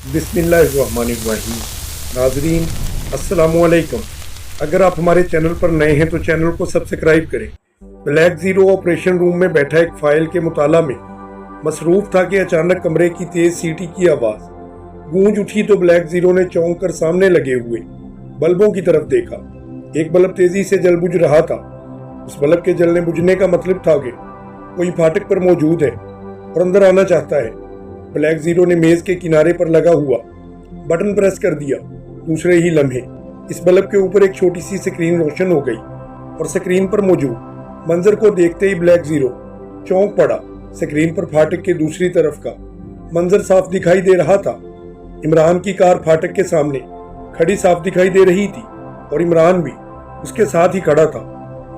बिस्मिल्लाहिर्रहमानिर्रहीम। नाजरीन अस्सलामुअलैकुम। अगर आप हमारे चैनल पर नए हैं तो चैनल को सब्सक्राइब करें। ब्लैक ज़ीरो ऑपरेशन रूम में बैठा एक फाइल के मुताला में मसरूफ़ था कि अचानक कमरे की तेज़ सीटी की आवाज़ गूंज उठी तो ब्लैक ज़ीरो ने चौंक कर सामने लगे हुए बल्बों की तरफ देखा। एक बल्ब तेज़ी से जल बुझ रहा था। उस बल्ब के जलने बुझने का मतलब था कि कोई फाटक पर मौजूद है और अंदर आना चाहता है। ब्लैक ज़ीरो ने मेज़ के किनारे पर लगा हुआ बटन प्रेस कर दिया। दूसरे ही लम्हे इस बल्ब के ऊपर एक छोटी सी स्क्रीन रोशन हो गई और स्क्रीन पर मौजूद मंजर को देखते ही ब्लैक ज़ीरो चौंक पड़ा। स्क्रीन पर फाटक के दूसरी तरफ का मंजर साफ दिखाई दे रहा था। इमरान की कार फाटक के सामने खड़ी साफ दिखाई दे रही थी और इमरान भी उसके साथ ही खड़ा था।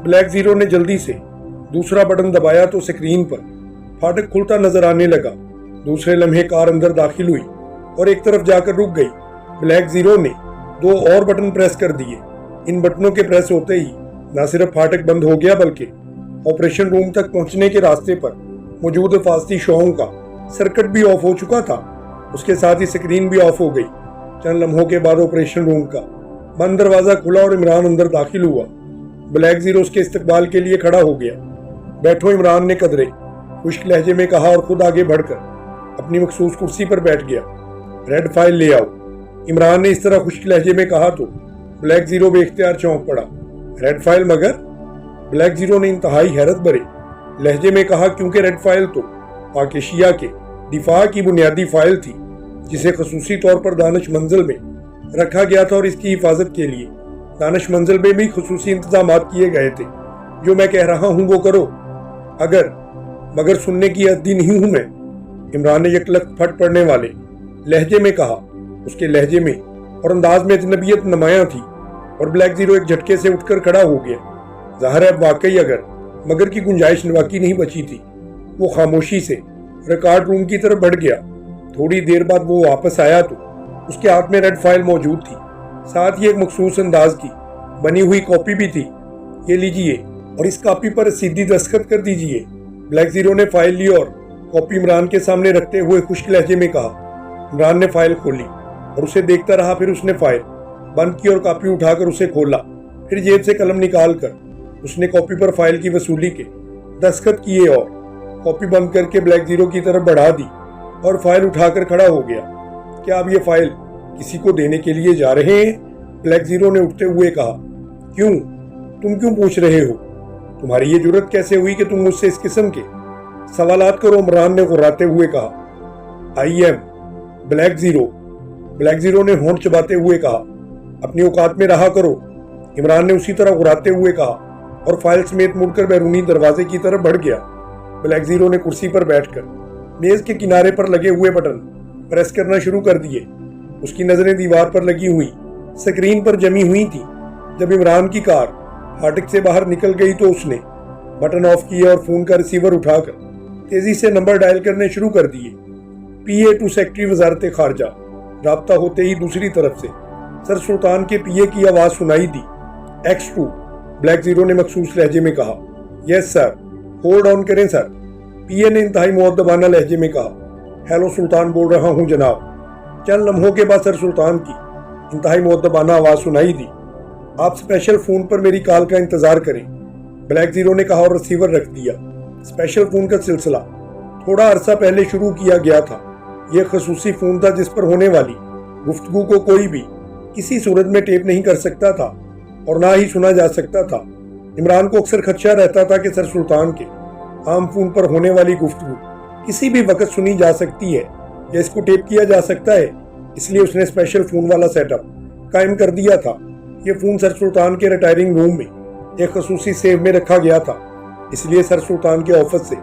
ब्लैक ज़ीरो ने जल्दी से दूसरा बटन दबाया तो स्क्रीन पर फाटक खुलता नजर आने लगा। दूसरे लम्हे कार अंदर दाखिल हुई और एक तरफ जाकर रुक गई। ब्लैक ज़ीरो ने दो और बटन प्रेस कर दिए। इन बटनों के प्रेस होते ही न सिर्फ फाटक बंद हो गया बल्कि ऑपरेशन रूम तक पहुंचने के रास्ते पर मौजूद हिफाजती शॉओं का सर्किट भी ऑफ हो चुका था। उसके साथ ही स्क्रीन भी ऑफ हो गई। चंद लम्हों के बाद ऑपरेशन रूम का बंद दरवाज़ा खुला और इमरान अंदर दाखिल हुआ। ब्लैक ज़ीरो उसके इस्तकबाल के लिए खड़ा हो गया। बैठो, इमरान ने कदरे खुश्क लहजे में कहा और खुद आगे बढ़कर अपनी मखसूस कुर्सी पर बैठ गया। रेड फाइल ले आओ, इमरान ने इस तरह खुश्क लहजे में कहा तो ब्लैक ज़ीरो बेख्तियार चौंक पड़ा। रेड फाइल मगर? ब्लैक ज़ीरो ने इंतहाई हैरत भरे लहजे में कहा, क्योंकि रेड फाइल तो पाकिस्तान के दिफा की बुनियादी फाइल थी जिसे खसूसी तौर पर दानिश मंजिल में रखा गया था और इसकी हिफाजत के लिए दानिश मंजिल में भी खसूसी इंतजाम किए गए थे। जो मैं कह रहा हूँ वो करो, अगर मगर सुनने की अद्दी नहीं हूँ मैं, इमरान ने यकलख्त फट पड़ने वाले लहजे में कहा। उसके लहजे में और अंदाज में अजनबियत नुमायां थी और ब्लैक ज़ीरो एक झटके से उठकर खड़ा हो गया। ज़ाहिर है अब वाकई अगर मगर की गुंजाइश बाकी नहीं बची थी। वो खामोशी से रिकॉर्ड रूम की तरफ बढ़ गया। थोड़ी देर बाद वो वापस आया तो उसके हाथ में रेड फाइल मौजूद थी, साथ ही एक मखसूस अंदाज की बनी हुई कॉपी भी थी। ये लीजिए और इस कॉपी पर सीधी दस्तखत कर दीजिए। ब्लैक ज़ीरो ने फाइल ली और कॉपी इमरान के सामने रखते हुए खुश्क लहजे में कहा। इमरान ने फाइल खोली और उसे देखता रहा। फिर उसने फाइल बंद की और कॉपी उठाकर उसे खोला। फिर जेब से कलम निकाल कर उसने कॉपी पर फाइल की वसूली के दस्तखत किए और कॉपी बंद करके ब्लैक ज़ीरो की तरफ बढ़ा दी और फाइल उठाकर खड़ा हो गया। क्या आप ये फाइल किसी को देने के लिए जा रहे हैं? ब्लैक ज़ीरो ने उठते हुए कहा। क्यों? तुम क्यों पूछ रहे हो? तुम्हारी ये जुर्रत कैसे हुई कि तुम मुझसे इस किस्म के सवालात करो? इमरान ने गुर्राते हुए कहा। I am black zero, black zero ने होंठ चबाते हुए कहा। अपनी औकात में रहा करो, इमरान ने उसी तरह गुर्राते हुए कहा और फाइल समेत मुड़कर बैरूनी दरवाजे की तरफ बढ़ गया। ब्लैक ज़ीरो ने कुर्सी पर बैठकर मेज के किनारे पर लगे हुए बटन प्रेस करना शुरू कर दिए। उसकी नजरें दीवार पर लगी हुई स्क्रीन पर जमी हुई थी। जब इमरान की कार फाटक से बाहर निकल गई तो उसने बटन ऑफ किया और फोन का रिसीवर उठाकर तेजी से नंबर डायल करने शुरू कर दिए। पीए टू सेक्रेटरी वजारत खारजा। राब्ता होते ही दूसरी तरफ से सर सुल्तान के पीए की आवाज सुनाई दी। X2, ब्लैक ज़ीरो ने मखसूस लहजे में कहा। यस सर, होल्ड ऑन करें सर, पीए ने इंतहाई मुअद्दबाना लहजे में कहा। हेलो सुल्तान बोल रहा हूँ जनाब। चंद लम्हों के बाद सर सुल्तान की इंतहाई मुअद्दबाना आवाज सुनाई दी। आप स्पेशल फोन पर मेरी कॉल का इंतजार करें, ब्लैक ज़ीरो ने कहा और रिसीवर रख दिया। स्पेशल फोन का सिलसिला थोड़ा अरसा पहले शुरू किया गया था। यह खसूसी फोन था जिस पर होने वाली गुफ्तगू को कोई भी किसी सूरत में टेप नहीं कर सकता था और ना ही सुना जा सकता था। इमरान को अक्सर खदशा रहता था कि सर सुल्तान के आम फोन पर होने वाली गुफ्तगू किसी भी वक्त सुनी जा सकती है या इसको टेप किया जा सकता है। इसलिए उसने स्पेशल फोन वाला सेटअप कायम कर दिया था। यह फोन सर सुल्तान के रिटायरिंग रूम में एक खसूसी सेफ में रखा गया था। इसलिए सर सुल्तान के ऑफिस से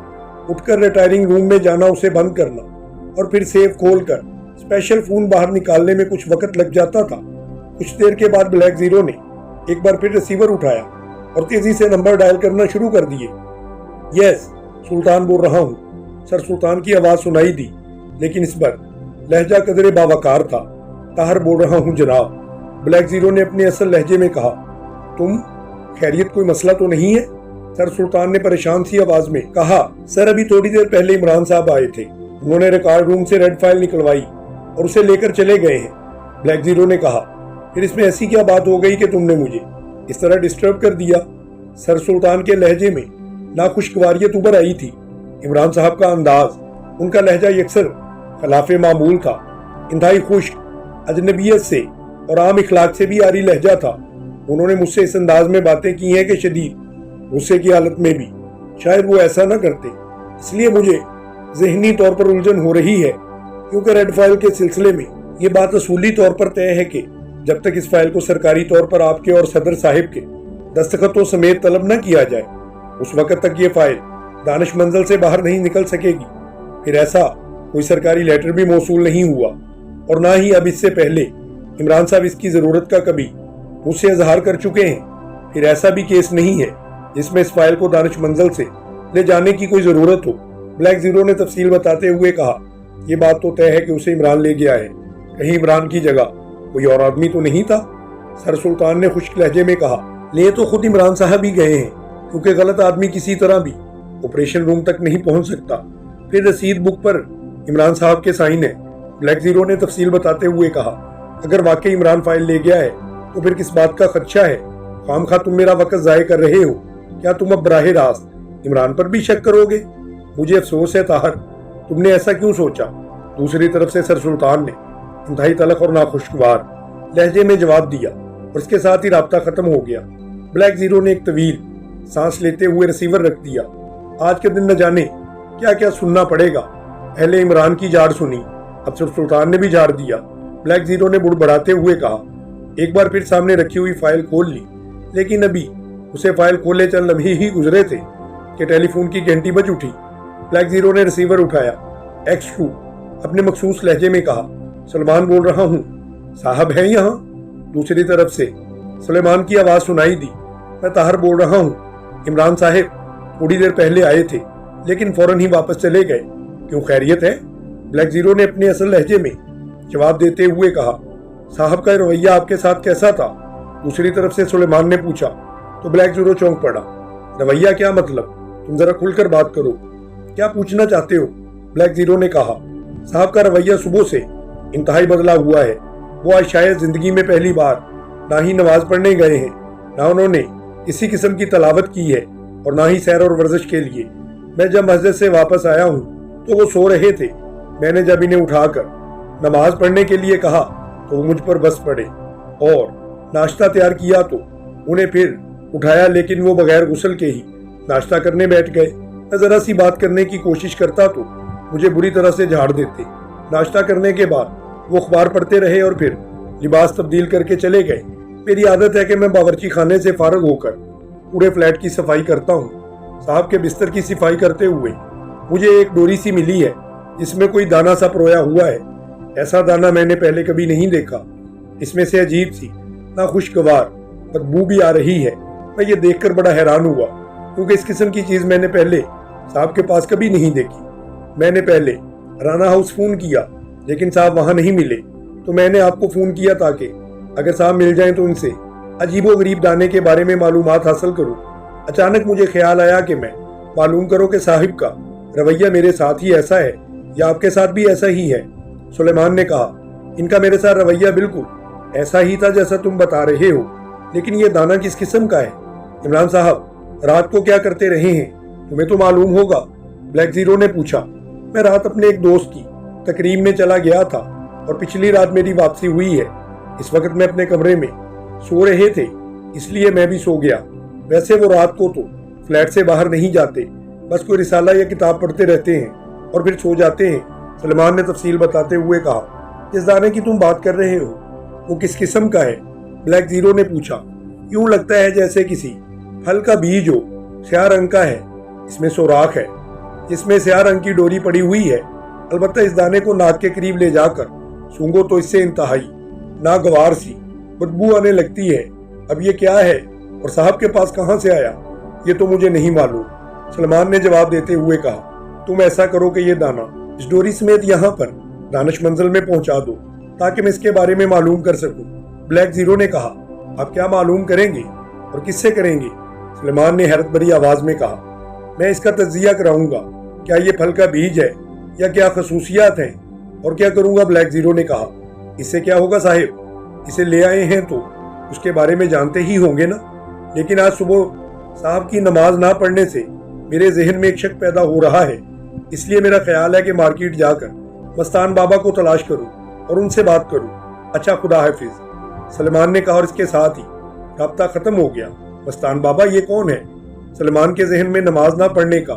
उठकर रिटायरिंग रूम में जाना, उसे बंद करना और फिर सेफ खोलकर स्पेशल फोन बाहर निकालने में कुछ वक्त लग जाता था। कुछ देर के बाद ब्लैक ज़ीरो ने एक बार फिर रिसीवर उठाया और तेजी से नंबर डायल करना शुरू कर दिए। यस, सुल्तान बोल रहा हूँ, सर सुल्तान की आवाज़ सुनाई दी, लेकिन इस बार लहजा कदरे बावकार था। ताहर बोल रहा हूँ जनाब, ब्लैक ज़ीरो ने अपने असल लहजे में कहा। तुम खैरियत, कोई मसला तो नहीं है? सर सुल्तान ने परेशान सी आवाज में कहा। सर, अभी थोड़ी देर पहले इमरान साहब आए थे, उन्होंने रिकॉर्ड रूम से रेड फाइल निकलवाई और उसे लेकर चले गए हैं। ब्लैक जीरो ने कहा, फिर इसमें ऐसी क्या बात हो गई कि तुमने मुझे इस तरह डिस्टर्ब कर दिया? सर सुल्तान के लहजे में नाखुशगवारियत उभर आई थी। इमरान साहब का अंदाज, उनका लहजा यकसर खिलाफे मामूल था। इंतहाई खुश्क, अजनबियत से और आम इखलाक से भी आरी लहजा था। उन्होंने मुझसे इस अंदाज में बातें की हैं कि शदीद गुस्से की हालत में भी शायद वो ऐसा न करते। इसलिए मुझे ज़हनी तौर पर उलझन हो रही है, क्योंकि रेड फाइल के सिलसिले में ये बात असूली तौर पर तय है कि जब तक इस फाइल को सरकारी तौर पर आपके और सदर साहिब के दस्तखतों समेत तलब न किया जाए, उस वक्त तक ये फाइल दानिश मंजिल से बाहर नहीं निकल सकेगी। फिर ऐसा कोई सरकारी लेटर भी मौसूल नहीं हुआ, और ना ही अब इससे पहले इमरान साहब इसकी ज़रूरत का कभी मुझसे इजहार कर चुके हैं। फिर ऐसा भी केस नहीं है जिसमें इस फाइल को दानिश मंजिल से ले जाने की कोई ज़रूरत हो। ब्लैक जीरो ने तफसील बताते हुए कहा, यह बात तो तय है कि उसे इमरान ले गया है। कहीं इमरान की जगह कोई और आदमी तो नहीं था? सर सुल्तान ने खुश्क लहजे में कहा, ले तो खुद इमरान साहब ही गए हैं, क्योंकि गलत आदमी किसी तरह भी ऑपरेशन रूम तक नहीं पहुंच सकता। फिर रसीद बुक पर इमरान साहब के साइन है। ब्लैक जीरो ने तफसील बताते हुए कहा, अगर वाकई इमरान फाइल ले गया है तो फिर किस बात का खदशा है? खामखा तुम मेरा वक्त ज़ाय कर रहे हो। क्या तुम अब बराह रास्त इमरान पर भी शक करोगे? मुझे अफसोस है ताहर, तुमने ऐसा क्यों सोचा? दूसरी तरफ से सर सुल्तान ने इंतहाई तलख और नाखुशगवार लहजे में जवाब दिया, और इसके साथ ही राब्ता खत्म हो गया। ब्लैक जीरो ने एक तवील सांस लेते हुए रिसीवर रख दिया। आज के दिन न जाने क्या क्या सुनना पड़ेगा। पहले इमरान की झाड़ सुनी, अब सर सुल्तान ने भी झाड़ दिया। ब्लैक जीरो ने बुड़बड़ाते हुए कहा, एक बार फिर सामने रखी हुई फाइल खोल ली, लेकिन अभी उसे फाइल खोले चंद लम्हे ही गुजरे थे कि टेलीफोन की घंटी बज उठी। ब्लैक जीरो ने रिसीवर उठाया। X2 अपने मखसूस लहजे में कहा, सलमान बोल रहा हूँ, साहब हैं यहाँ? दूसरी तरफ से सुलेमान की आवाज़ सुनाई दी, मैं ताहर बोल रहा हूँ। इमरान साहब थोड़ी देर पहले आए थे, लेकिन फौरन ही वापस चले गए। क्यों, खैरियत है? ब्लैक जीरो ने अपने असल लहजे में जवाब देते हुए कहा, साहब का रवैया आपके साथ कैसा था? दूसरी तरफ से सुलेमान ने पूछा तो ब्लैक जीरो चौंक पड़ा। रवैया क्या मतलब? तुम जरा खुलकर बात करो, क्या पूछना चाहते हो? ब्लैक जीरो ने कहा, साहब का रवैया सुबह से इंतहाई बदला हुआ है। वो आज शायद जिंदगी में पहली बार ना ही नमाज पढ़ने गए हैं, ना उन्होंने किसी किस्म की तलावत की है, और ना ही सैर और वर्जिश के लिए। मैं जब मस्जिद से वापस आया हूँ तो वो सो रहे थे। मैंने जब इन्हें उठाकर नमाज पढ़ने के लिए कहा तो वो मुझ पर बस पड़े, और नाश्ता तैयार किया तो उन्हें फिर उठाया, लेकिन वो बगैर गुस्ल के ही नाश्ता करने बैठ गए। मैं जरा सी बात करने की कोशिश करता तो मुझे बुरी तरह से झाड़ देते। नाश्ता करने के बाद वो अखबार पढ़ते रहे और फिर लिबास तब्दील करके चले गए। मेरी आदत है कि मैं बावर्ची खाने से फारग होकर पूरे फ्लैट की सफाई करता हूँ। साहब के बिस्तर की सफाई करते हुए मुझे एक डोरी सी मिली है जिसमें कोई दाना सा परोया हुआ है। ऐसा दाना मैंने पहले कभी नहीं देखा। इसमें से अजीब सी नाखुशगवार बदबू भी आ रही है। मैं ये देखकर बड़ा हैरान हुआ, क्योंकि इस किस्म की चीज़ मैंने पहले साहब के पास कभी नहीं देखी। मैंने पहले राना हाउस फ़ोन किया, लेकिन साहब वहाँ नहीं मिले, तो मैंने आपको फ़ोन किया ताकि अगर साहब मिल जाएं तो उनसे अजीबो गरीब दाने के बारे में मालूमात हासिल करूँ। अचानक मुझे ख्याल आया कि मैं मालूम करो कि साहिब का रवैया मेरे साथ ही ऐसा है या आपके साथ भी ऐसा ही है। सुलेमान ने कहा, इनका मेरे साथ रवैया बिल्कुल ऐसा ही था जैसा तुम बता रहे हो, लेकिन ये दाना किस किस्म का है? इमरान साहब रात को क्या करते रहे हैं, तुम्हें तो मालूम होगा। ब्लैक जीरो ने पूछा। मैं रात अपने एक दोस्त की तकरीब में चला गया था, और पिछली रात मेरी वापसी हुई है। इस वक्त मैं अपने कमरे में सो रहे थे, इसलिए मैं भी सो गया। वैसे वो रात को तो फ्लैट से बाहर नहीं जाते, बस कोई रिसाला या किताब पढ़ते रहते हैं और फिर सो जाते हैं। सलमान ने तफसील बताते हुए कहा, इस दाने की तुम बात कर रहे हो, वो किस किस्म का है? ब्लैक जीरो ने पूछा। यूं लगता है जैसे किसी फल का बीज हो, स्याह रंग का है। इसमें सुराख है जिसमें स्याह रंग की डोरी पड़ी हुई है। अलबत्ता इस दाने को नाक के करीब ले जाकर सूंघो तो इससे इंतहाई नागवार सी बदबू आने लगती है। अब ये क्या है और साहब के पास कहाँ से आया, ये तो मुझे नहीं मालूम। सलमान ने जवाब देते हुए कहा, तुम ऐसा करो कि ये दाना इस डोरी समेत यहाँ पर दानिश मंजिल में पहुँचा दो, ताकि मैं इसके बारे में मालूम कर सकूँ। ब्लैक जीरो ने कहा, आप क्या मालूम करेंगे और किससे करेंगे? सलमान ने हैरत भरी आवाज में कहा, मैं इसका तज्जिया कराऊंगा। क्या ये फल का बीज है या क्या खसूसियात हैं और क्या करूंगा? ब्लैक जीरो ने कहा। इससे क्या होगा साहिब, इसे ले आए हैं तो उसके बारे में जानते ही होंगे ना। लेकिन आज सुबह साहब की नमाज ना पढ़ने से मेरे जहन में एक शक पैदा हो रहा है, इसलिए मेरा ख्याल है कि मार्केट जाकर मस्तान बाबा को तलाश करूं और उनसे बात करूं। अच्छा, खुदा हाफिज, सलमान ने कहा और इसके साथ ही राब्ता खत्म हो गया। मस्तान बाबा ये कौन है? सलमान के जहन में नमाज ना पढ़ने का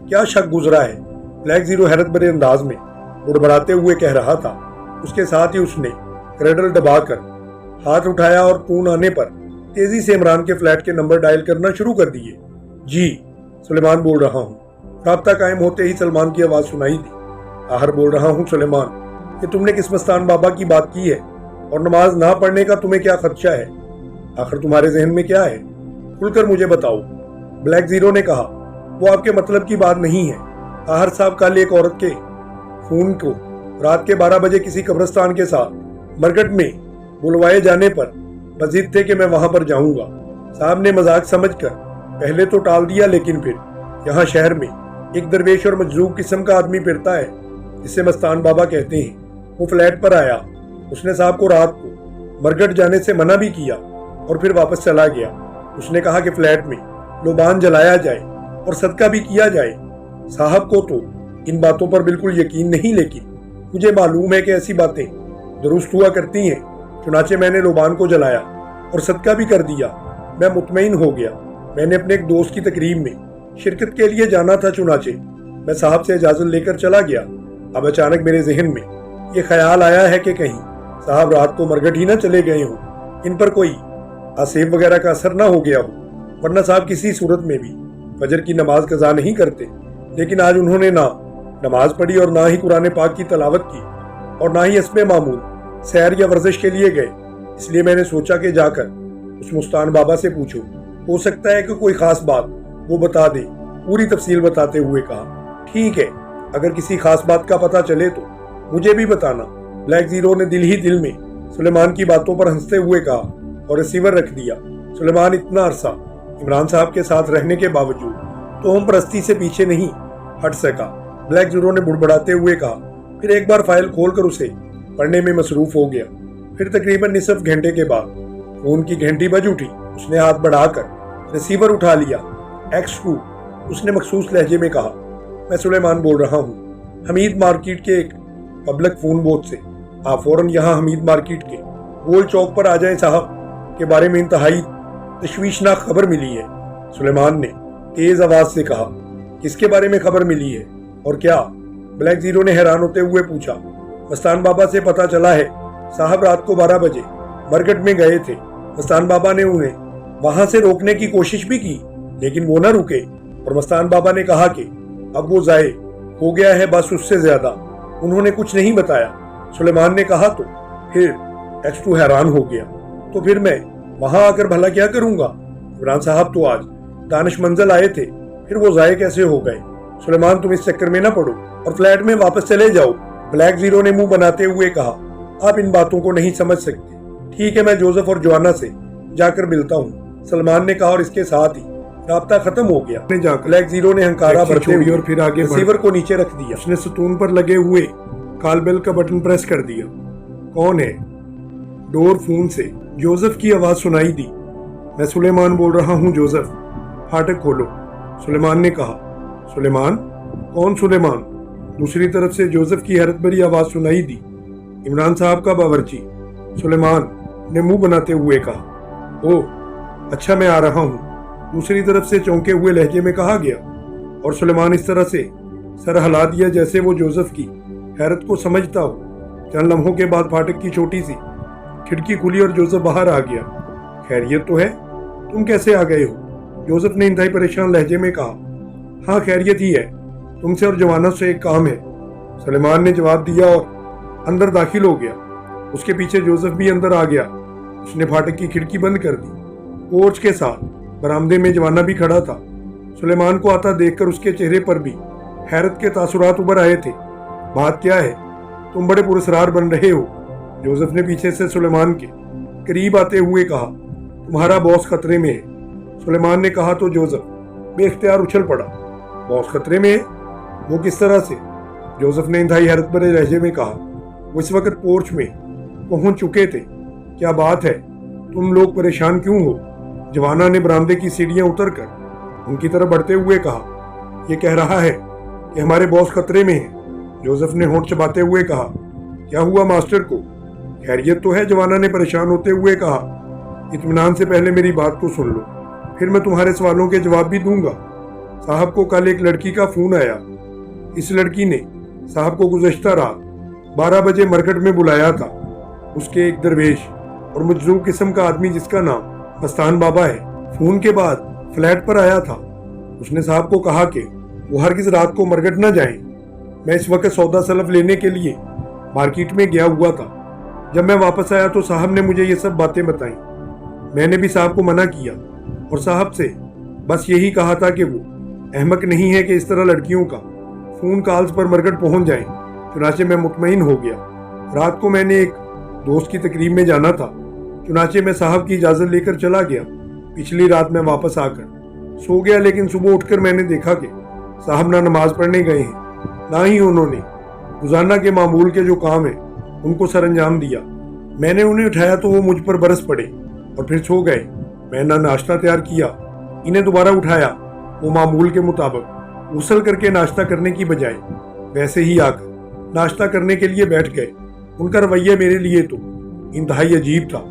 क्या शक गुजरा है? ब्लैक जीरो हैरत भरे अंदाज में बुड़बड़ाते हुए कह रहा था। उसके साथ ही उसने क्रेडल दबाकर हाथ उठाया और फोन आने पर तेजी से इमरान के फ्लैट के नंबर डायल करना शुरू कर दिए। जी, सुलेमान बोल रहा हूँ। राब्ता कायम होते ही सलमान की आवाज सुनाई दी। आहर बोल रहा हूँ सुलेमान, कि तुमने किस मस्तान बाबा की बात की है और नमाज ना पढ़ने का तुम्हें क्या खदशा है? आखिर तुम्हारे जहन में क्या है? खुलकर मुझे बताओ। ब्लैक जीरो ने कहा। वो आपके मतलब की बात नहीं है। आहर साहब कल एक औरत के खून को रात के 12 बजे किसी कब्रिस्तान के साथ मरकट में बुलवाए जाने पर बजीद थे कि मैं वहां पर जाऊंगा। साहब ने मजाक समझकर पहले तो टाल दिया, लेकिन फिर यहाँ शहर में एक दरवेश और मजरूब किस्म का आदमी फिरता है जिसे मस्तान बाबा कहते हैं। वो फ्लैट पर आया। उसने साहब को रात को मरकट जाने से मना भी किया और फिर वापस चला गया। उसने कहा कि फ्लैट में लोबान जलाया जाए और सदका भी किया जाए। साहब को तो इन बातों पर बिल्कुल यकीन नहीं, लेकिन मुझे मालूम है कि ऐसी बातें दुरुस्त हुआ करती हैं। चुनाचे मैंने लोबान को जलाया और सदका भी कर दिया। मैं मुतमईन हो गया। मैंने अपने एक दोस्त की तकरीब में शिरकत के लिए जाना था। चुनाचे मैं साहब से इजाजत लेकर चला गया। अब अचानक मेरे जहन में ये ख्याल आया है कि कहीं साहब रात को मरगट ही ना चले गए हों, इन पर कोई आसेब वगैरह का असर ना हो गया हो, वरना साहब किसी सूरत में भी फजर की नमाज कज़ा नहीं करते। लेकिन आज उन्होंने ना नमाज पढ़ी और ना ही कुरान पाक की तलावत की और ना ही इसमें मामूल सैर या वर्जिश के लिए गए। इसलिए मैंने सोचा कि जाकर उस मुस्तान बाबा से पूछूं, हो सकता है कि कोई खास बात वो बता दे। पूरी तफसील बताते हुए कहा, ठीक है, अगर किसी खास बात का पता चले तो मुझे भी बताना। ब्लैक जीरो ने दिल ही दिल में सुलेमान की बातों पर हंसते हुए कहा और रिसीवर रख दिया। सुलेमान इतना अरसा इमरान साहब के साथ रहने के बावजूद तो हम परस्ती से पीछे नहीं हट सका। ब्लैक जीरो ने बुड़बड़ाते हुए कहा। फिर एक बार फाइल खोलकर उसे पढ़ने में मसरूफ हो गया। फिर तकरीबन निसफ घंटे के बाद फोन की घंटी बज उठी। उसने हाथ बढ़ाकर रिसीवर उठा लिया। X2, उसने मखसूस लहजे में कहा। मैं सुलेमान बोल रहा हूँ, हमीद मार्केट के एक पब्लिक फोन बोर्ड से। आप फौरन यहाँ हमीद मार्केट के गोल चौक पर आ जाएं। साहब के बारे में इंतहाई तशवीशनाक खबर मिली है। सुलेमान ने तेज आवाज से कहा। किसके बारे में खबर मिली है और क्या? ब्लैक जीरो ने हैरान होते हुए पूछा। मस्तान बाबा से पता चला है साहब रात को 12 बजे मरकट में गए थे। मस्तान बाबा ने उन्हें वहां से रोकने की कोशिश भी की, लेकिन वो न रुके और मस्तान बाबा ने कहा कि अब वो जाए हो गया है, बस उससे ज्यादा उन्होंने कुछ नहीं बताया। सुलेमान ने कहा। तो फिर X2 हैरान हो गया। तो फिर मैं वहां आकर भला क्या करूंगा? इमरान साहब तो आज दानिश मंजिल आए थे, फिर वो जाए कैसे हो गए? सुलेमान, तुम इस चक्कर में न पड़ो और फ्लैट में वापस चले जाओ। ब्लैक जीरो ने मुंह बनाते हुए कहा। आप इन बातों को नहीं समझ सकते। ठीक है, मैं जोसेफ और जोआना से जाकर मिलता हूँ, सलमान ने कहा और इसके साथ ही राब्ता खत्म हो गया। ब्लैक जीरो ने हंकारा भरते हुए और फिर आगे रिसीवर को नीचे रख दिया। उसने सतून पर लगे हुए कॉल बेल का बटन प्रेस कर दिया। कौन है? डोर फोन से जोसेफ की आवाज सुनाई दी। मैं सुलेमान बोल रहा हूँ जोसेफ, फाटक खोलो, सुलेमान ने कहा। सुलेमान? कौन सुलेमान? दूसरी तरफ से जोसेफ की हैरत भरी आवाज सुनाई दी। इमरान साहब का बावर्ची, सुलेमान ने मुंह बनाते हुए कहा। ओह अच्छा, मैं आ रहा हूँ, दूसरी तरफ से चौंके हुए लहजे में कहा गया और सुलेमान इस तरह से सर हिला दिया जैसे वो जोसेफ की हैरत को समझता हो। चंद लम्हों के बाद फाटक की छोटी सी खिड़की खुली और जोसेफ बाहर आ गया। खैरियत तो है? तुम कैसे आ गए हो? जोसेफ ने इंतहाई परेशान लहजे में कहा। हाँ खैरियत ही है, तुमसे और जवानत से एक काम है, सुलेमान ने जवाब दिया और अंदर दाखिल हो गया। उसके पीछे जोसेफ भी अंदर आ गया। उसने फाटक की खिड़की बंद कर दी। पोर्च के साथ बरामदे में जवाना भी खड़ा था। सुलेमान को आता देखकर उसके चेहरे पर भी हैरत के तासुरात उभर आए थे। बात क्या है? तुम बड़े पुरस्कार बन रहे हो, जोसेफ ने पीछे से सुलेमान के करीब आते हुए कहा। तुम्हारा बॉस खतरे में है, सुलेमान ने कहा तो जोसेफ बेख्तियार उछल पड़ा। बॉस खतरे में है? वो किस तरह से? जोसेफ ने इंतहाई हैरत भरे लहजे में कहा। वो इस वक्त पोर्च में पहुंच चुके थे। क्या बात है, तुम लोग परेशान क्यों हो? जवाना ने बरामदे की सीढ़ियां उतरकर उनकी तरफ बढ़ते हुए कहा। ये कह रहा है कि हमारे बॉस खतरे में हैं। जोसेफ ने होंठ चबाते हुए कहा। क्या हुआ मास्टर को? खैरियत तो है, जवाना ने परेशान होते हुए कहा। इत्मीनान से पहले मेरी बात को सुन लो, फिर मैं तुम्हारे सवालों के जवाब भी दूंगा। साहब को कल एक लड़की का फोन आया। इस लड़की ने साहब को गुज़श्ता रात 12 बजे मरकट में बुलाया था। उसके एक दरवेश और मजरूह किस्म का आदमी जिसका नाम मस्तान बाबा है फोन के बाद फ्लैट पर आया था। उसने साहब को कहा कि वो हरगिज रात को मरकट न जाएं। मैं इस वक्त सौदा सलफ लेने के लिए मार्केट में गया हुआ था। जब मैं वापस आया तो साहब ने मुझे ये सब बातें बताई। मैंने भी साहब को मना किया और साहब से बस यही कहा था कि वो अहमक नहीं है कि इस तरह लड़कियों का फोन कॉल्स पर मरकट पहुंच जाएं। चुनाचे मैं मुतमईन हो गया। रात को मैंने एक दोस्त की तकरीब में जाना था। चुनाचे मैं साहब की इजाज़त लेकर चला गया। पिछली रात मैं वापस आकर सो गया, लेकिन सुबह उठकर मैंने देखा कि साहब ना नमाज पढ़ने गए हैं, ना ही उन्होंने रोजाना के मामूल के जो काम है उनको सर अंजाम दिया। मैंने उन्हें उठाया तो वो मुझ पर बरस पड़े और फिर सो गए। मैंने ना नाश्ता तैयार किया, इन्हें दोबारा उठाया। वो मामूल के मुताबिक गुस्ल करके नाश्ता करने की बजाय वैसे ही आकर नाश्ता करने के लिए बैठ गए। उनका रवैया मेरे लिए तो इंतहाई अजीब था।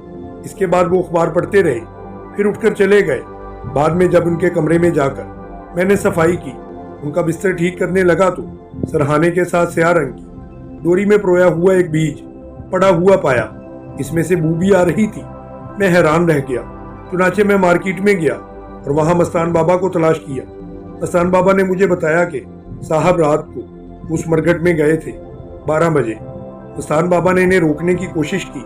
इसके बाद वो अखबार पढ़ते रहे, फिर उठकर चले गए। बाद में जब उनके कमरे में जाकर मैंने सफाई की, उनका बिस्तर ठीक करने लगा तो सरहाने के साथ स्याह रंग की डोरी में परोया हुआ एक बीज पड़ा हुआ पाया। इसमें से बू भी आ रही थी। मैं हैरान रह गया। चुनाचे मैं मार्केट में गया और वहां मस्तान बाबा को तलाश किया। मस्तान बाबा ने मुझे बताया कि साहब रात को उस मरघट में गए थे 12 बजे। मस्तान बाबा ने इन्हें रोकने की कोशिश की,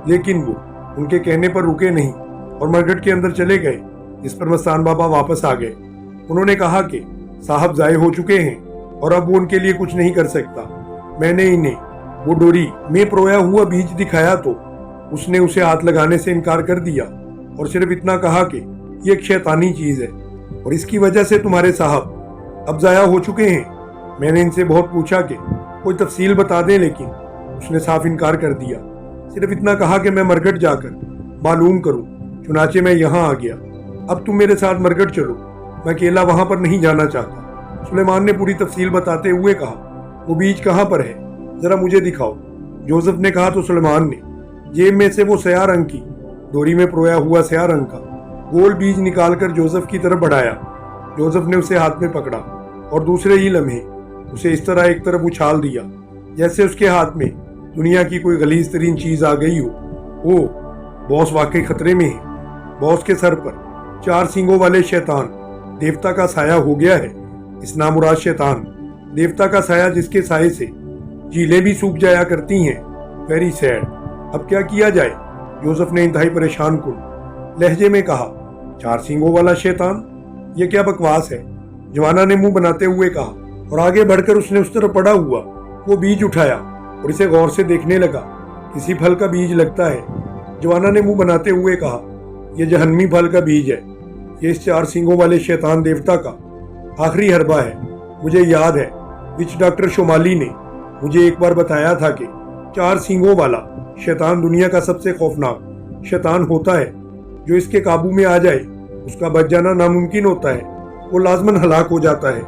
लेकिन वो उनके कहने पर रुके नहीं और मरघट के अंदर चले गए। इस पर मस्तान बाबा वापस आ गए। उन्होंने कहा कि साहब जाए हो चुके हैं और अब वो उनके लिए कुछ नहीं कर सकता। मैंने इन्हें वो डोरी में परोया हुआ बीज दिखाया तो उसने उसे हाथ लगाने से इनकार कर दिया और सिर्फ इतना कहा कि ये एक शैतानी चीज है और इसकी वजह से तुम्हारे साहब अब जाया हो चुके हैं। मैंने इनसे बहुत पूछा कि कोई तफसील बता दें, लेकिन उसने साफ इनकार कर दिया। सिर्फ इतना कहा कि मैं मरघट जाकर मालूम करूं। चुनाचे मैं यहाँ आ गया। अब तुम मेरे साथ मरघट चलो, मैं अकेला वहां पर नहीं जाना चाहता। सुलेमान ने पूरी तफसील बताते हुए कहा। वो बीज कहाँ पर है, जरा मुझे दिखाओ। जोसेफ ने कहा तो सुलेमान ने जेब में से वो स्याह रंग की डोरी में परोया हुआ स्याह रंग का गोल बीज निकालकर जोसेफ की तरफ बढ़ाया। जोसेफ ने उसे हाथ में पकड़ा और दूसरे ही लम्हे उसे इस तरह एक तरफ उछाल दिया जैसे उसके हाथ में दुनिया की कोई गलीज तरीन चीज आ गई हो। ओ, बॉस वाकई खतरे में है। बॉस के सर पर 4 सींगों वाले शैतान देवता का साया हो गया है। इस नामुराद शैतान देवता का साया जिसके साये से झीलें भी सूख जाया करती हैं। Very sad. अब क्या किया जाए? जोसेफ ने इंतहाई परेशान कुन लहजे में कहा। 4 सींगों वाला शैतान, ये क्या बकवास है? जवाना ने मुंह बनाते हुए कहा और आगे बढ़कर उसने उस तरफ पड़ा हुआ वो बीज उठाया और इसे गौर से देखने लगा। किसी फल का बीज लगता है। जवाना ने मुंह बनाते हुए कहा, यह जहन्नमी फल का बीज है। ये इस 4 सींगों वाले शैतान देवता का आखिरी हरबा है। मुझे याद है विच डॉक्टर शोमाली ने मुझे एक बार बताया था कि 4 सींगों वाला शैतान दुनिया का सबसे खौफनाक शैतान होता है। जो इसके काबू में आ जाए उसका बच जाना नामुमकिन होता है। वो लाजमन हलाक हो जाता है।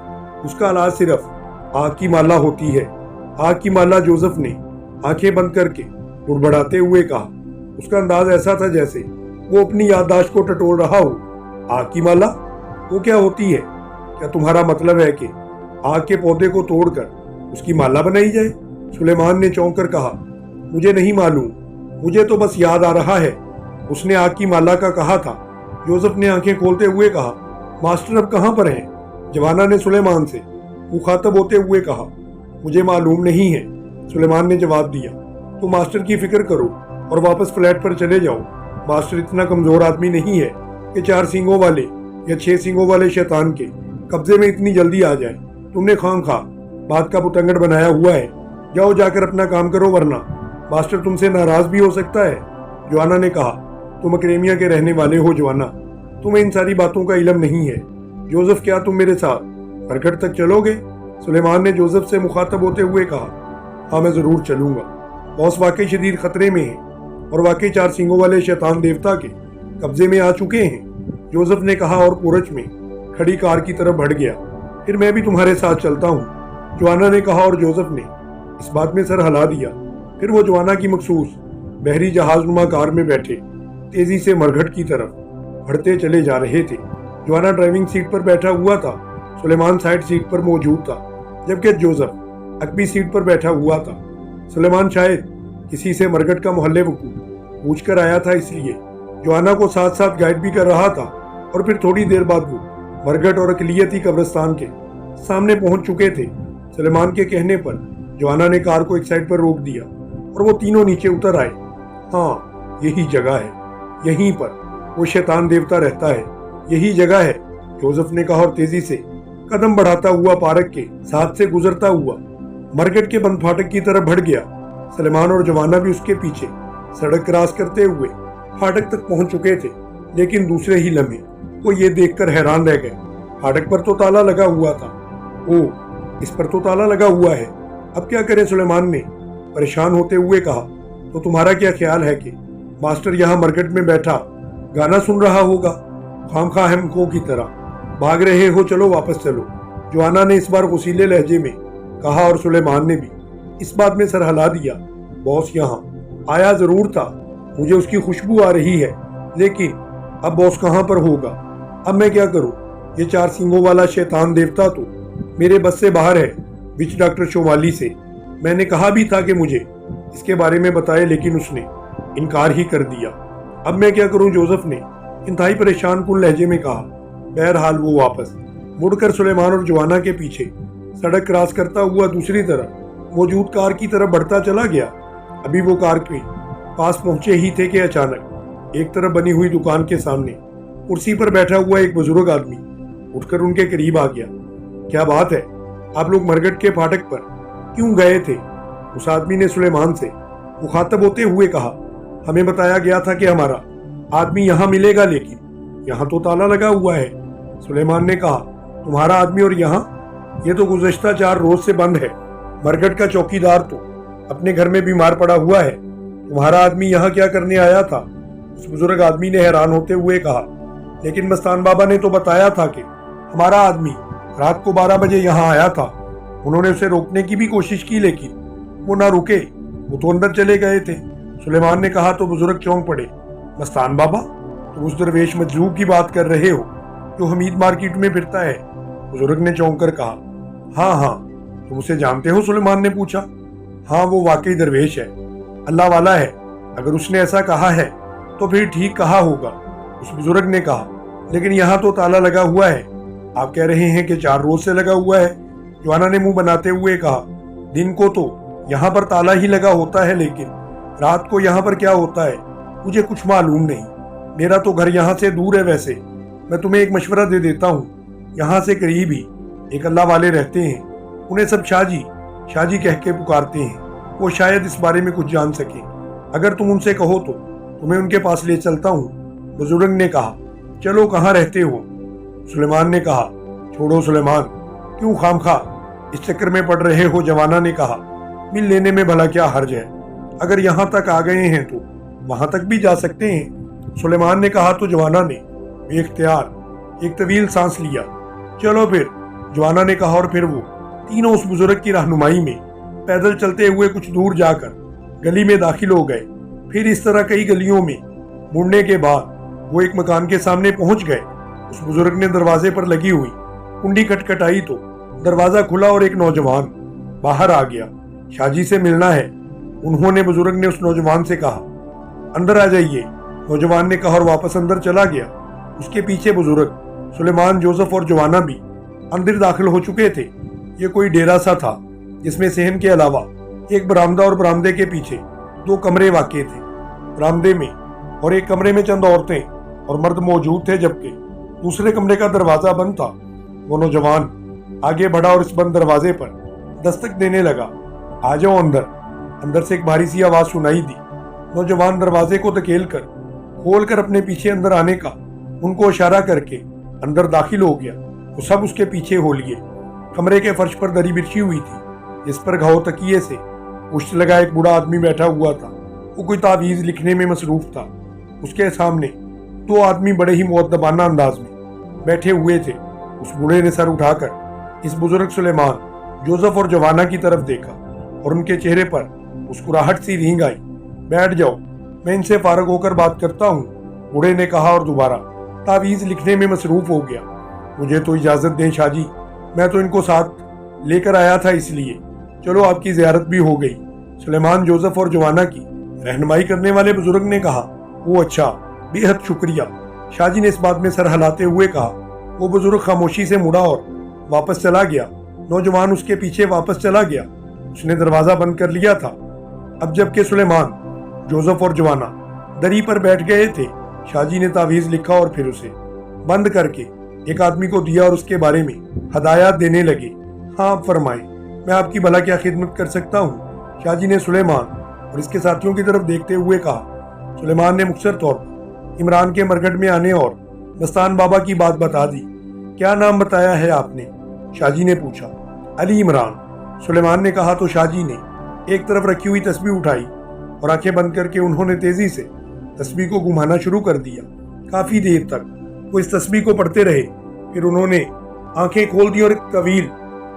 उसका इलाज सिर्फ आग की माला होती है। आग की माला। जोसेफ ने आंखें बंद करके उड़बड़ाते हुए कहा। उसका अंदाज ऐसा था जैसे वो अपनी याददाश्त को टटोल रहा हो। आग की माला? वो क्या होती है? क्या तुम्हारा मतलब है कि आग के पौधे को तोड़कर उसकी माला बनाई जाए? सुलेमान ने चौंक कर कहा, मुझे नहीं मालूम, मुझे तो बस याद आ रहा है उसने आग की माला का कहा था। जोसेफ ने आंखें खोलते हुए कहा, मास्टर अब कहाँ पर हैं? जवाना ने सुलेमान से मुखातब होते हुए कहा, मुझे मालूम नहीं है। सुलेमान ने जवाब दिया, तो मास्टर की फिक्र करो और वापस फ्लैट पर चले जाओ। मास्टर इतना कमजोर आदमी नहीं है कि 4 सींगों वाले या 6 सींगों वाले शैतान के कब्जे में इतनी जल्दी आ जाए। तुमने खामखा बात का पुतंगड़ बनाया हुआ है। जाओ जाकर अपना काम करो, वरना मास्टर तुमसे नाराज भी हो सकता है। जवाना ने कहा, तुम अकेडेमिया के रहने वाले हो जवाना, तुम्हें इन सारी बातों का इल्म नहीं है। जोसेफ, क्या तुम मेरे साथ मरघट तक चलोगे? सुलेमान ने जोसेफ से मुखातब होते हुए कहा, हाँ मैं ज़रूर चलूँगा। बॉस वाकई शदीद खतरे में है और वाकई 4 सींगों वाले शैतान देवता के कब्जे में आ चुके हैं, जोसेफ ने कहा और पोर्च में खड़ी कार की तरफ बढ़ गया। फिर मैं भी तुम्हारे साथ चलता हूँ, जोआना ने कहा और जोसेफ ने इस बात में सर हिला दिया। फिर वो जोआना की मखसूस बहरी जहाजनुमा कार में बैठे तेजी से मरघट की तरफ बढ़ते चले जा रहे थे। जोआना ड्राइविंग सीट पर बैठा हुआ था, सुलेमान साइड सीट पर मौजूद था, जबकि जोसेफ अकबी सीट पर बैठा हुआ था। सुलेमान शायद किसी से मरघट का मोहल्ले वकूफ पूछ कर आया था, इसलिए जोआना को साथ साथ गाइड भी कर रहा था। और फिर थोड़ी देर बाद वो मरघट और अकलियती कब्रिस्तान के सामने पहुंच चुके थे। सुलेमान के कहने पर जोआना ने कार को एक साइड पर रोक दिया और वो तीनों नीचे उतर आए। हाँ, यही जगह है, यहीं पर वो शैतान देवता रहता है, यही जगह है, जोसेफ ने कहा और तेजी से कदम बढ़ाता हुआ पार्क के साथ से गुजरता हुआ मरघट के बंद फाटक की तरफ बढ़ गया। सुलेमान और जोआना भी उसके पीछे सड़क क्रॉस करते हुए फाटक तक पहुंच चुके थे, लेकिन दूसरे ही लम्हे वो ये देखकर हैरान रह गए, फाटक पर तो ताला लगा हुआ था। ओह, इस पर तो ताला लगा हुआ है, अब क्या करें? सुलेमान ने परेशान होते हुए कहा। तो तुम्हारा क्या ख्याल है कि मास्टर यहाँ मरघट में बैठा गाना सुन रहा होगा, खामखा हमको की तरह भाग रहे हो, चलो वापस चलो, जोआना ने इस बार गुस्सीले लहजे में कहा और सुलेमान ने भी इस बात में सर हिला दिया। बॉस यहाँ आया जरूर था, मुझे उसकी खुशबू आ रही है, लेकिन अब बॉस कहाँ पर होगा? अब मैं क्या करूँ? ये 4 सींगों वाला शैतान देवता तो मेरे बस से बाहर है। विच डॉक्टर शोमाली से मैंने कहा भी था कि मुझे इसके बारे में बताए, लेकिन उसने इनकार ही कर दिया। अब मैं क्या करूं? जोसेफ ने इंतहाई परेशान कुन लहजे में कहा। बहरहाल वो वापस मुड़कर सुलेमान और जोआना के पीछे सड़क क्रॉस करता हुआ दूसरी तरफ मौजूद कार की तरफ बढ़ता चला गया। अभी वो कार के पास पहुंचे ही थे कि अचानक एक तरफ बनी हुई दुकान के सामने कुर्सी पर बैठा हुआ एक बुजुर्ग आदमी उठकर उनके करीब आ गया। क्या बात है, आप लोग मरघट के फाटक पर क्यों गए थे? उस आदमी ने सुलेमान से मुखातब होते हुए कहा। हमें बताया गया था कि हमारा आदमी यहाँ मिलेगा, लेकिन यहाँ तो ताला लगा हुआ है। सुलेमान ने कहा, तुम्हारा आदमी और यहाँ? ये तो गुज़श्ता 4 रोज से बंद है। मरघट का चौकीदार तो अपने घर में बीमार पड़ा हुआ है। तुम्हारा आदमी यहाँ क्या करने आया था? उस बुजुर्ग आदमी ने हैरान होते हुए कहा। लेकिन मस्तान बाबा ने तो बताया था कि हमारा आदमी रात को 12 बजे यहाँ आया था। उन्होंने उसे रोकने की भी कोशिश की, लेकिन वो ना रुके, वो तो अंदर चले गए थे। सुलेमान ने कहा तो बुजुर्ग चौंक पड़े। मस्तान बाबा, तुम उस दरवेश मजलूब की बात कर रहे हो जो हमीद मार्केट में फिरता है? बुजुर्ग ने चौंक कर कहा। हाँ हाँ, तुम उसे जानते हो? सुलेमान ने पूछा। हाँ, वो वाकई दरवेश है, अल्लाह वाला है। अगर उसने ऐसा कहा है तो फिर ठीक कहा होगा, उस बुजुर्ग ने कहा। लेकिन यहाँ तो ताला लगा हुआ है। आप कह रहे हैं कि 4 रोज से लगा हुआ है? जोआना ने मुंह बनाते हुए कहा। दिन को तो यहाँ पर ताला ही लगा होता है, लेकिन रात को यहाँ पर क्या होता है मुझे कुछ मालूम नहीं। मेरा तो घर यहाँ से दूर है। वैसे मैं तुम्हें एक मशवरा दे देता हूँ, यहाँ से करीब ही एक अल्लाह वाले रहते हैं, उन्हें सब शाहजी शाहजी कह के पुकारते हैं। वो शायद इस बारे में कुछ जान सके। अगर तुम उनसे कहो तो तुम्हें उनके पास ले चलता हूँ। बुजुर्ग ने कहा। चलो, कहाँ रहते हो? सुलेमान ने कहा। छोड़ो सुलेमान, क्यों खामखा इस चक्कर में पड़ रहे हो? जवाना ने कहा। मिल लेने में भला क्या हर्ज है? अगर यहाँ तक आ गए हैं तो वहां तक भी जा सकते हैं, सुलेमान ने कहा। तो जवाना ने बेख्तियार एक तवील सांस लिया। चलो फिर, जवाना ने कहा। और फिर वो तीनों उस बुजुर्ग की रहनुमाई में पैदल चलते हुए कुछ दूर जाकर गली में दाखिल हो गए। फिर इस तरह कई गलियों में मुड़ने के बाद वो एक मकान के सामने पहुंच गए। उस बुजुर्ग ने दरवाजे पर लगी हुई कुंडी खटखटाई तो दरवाजा खुला और एक नौजवान बाहर आ गया। शाहजी से मिलना है, उन्होंने बुजुर्ग ने उस नौजवान से कहा। अंदर आ जाइए, नौजवान ने कहा और वापस अंदर चला गया। उसके पीछे बुजुर्ग, सुलेमान, जोसेफ और जोआना भी अंदर दाखिल हो चुके थे। ये कोई डेरा सा था जिसमें सहन के अलावा एक बरामदा और बरामदे के पीछे 2 कमरे वाक़ई थे। बरामदे में और एक कमरे में चंद औरतें और मर्द मौजूद थे, जबकि दूसरे कमरे का दरवाजा बंद था। वो नौजवान आगे बढ़ा और इस बंद दरवाजे पर दस्तक देने लगा। आ जाओ अंदर। अंदर से एक भारी सी आवाज सुनाई दी। नौजवान दरवाजे को धकेल कर खोल कर अपने पीछे अंदर आने का उनको इशारा करके अंदर दाखिल हो गया। वो सब उसके पीछे हो लिए। कमरे के फर्श पर दरी बिछी हुई थी, जिस पर घाव तकिए से पुष्ट लगा एक बूढ़ा आदमी बैठा हुआ था। वो कोई तावीज़ लिखने में मसरूफ था। उसके सामने दो आदमी बड़े ही मुअद्दबाना अंदाज में बैठे हुए थे। उस बूढ़े ने सर उठाकर इस बुजुर्ग सुलेमान, जोसेफ और जवाना की तरफ देखा और उनके चेहरे पर मुस्कुराहट सी रेंग आई। बैठ जाओ, मैं इनसे फारग होकर बात करता हूँ, बूढ़े ने कहा और दोबारा तावीज़ लिखने में मसरूफ हो गया। मुझे तो इजाज़त दें शाहजी, मैं तो इनको साथ लेकर आया था, इसलिए चलो आपकी ज़ियारत भी हो गई। सुलेमान जोसेफ और जवाना की रहनुमाई करने वाले बुजुर्ग ने कहा। वो अच्छा, बेहद शुक्रिया, शाहजी ने इस बात में सर हिलाते हुए कहा। वो बुजुर्ग खामोशी से मुड़ा और वापस चला गया। नौजवान उसके पीछे वापस चला गया। उसने दरवाज़ा बंद कर लिया था। अब जबकि सुलेमान, जोसेफ और जवाना दरी पर बैठ गए थे, शाहजी ने तावीज़ लिखा और फिर उसे बंद करके एक आदमी को दिया और उसके बारे में हदायत देने लगे। हाँ, आप फरमाएं, मैं आपकी भला क्या खिदमत कर सकता हूँ? शाहजी ने सुलेमान और इसके साथियों की तरफ देखते हुए कहा। सुलेमान ने मुख्तसर तौर पर इमरान के मरकट में आने और मस्तान बाबा की बात बता दी। क्या नाम बताया है आपने? शाहजी ने पूछा। अली इमरान, सुलेमान ने कहा। तो शाहजी ने एक तरफ रखी हुई तस्बीह उठाई और आंखें बंद करके उन्होंने तेजी से तस्बीह को घुमाना शुरू कर दिया। काफी देर तक वो इस तस्बीह को पढ़ते रहे। फिर उन्होंने आंखें खोल दी और एक तवील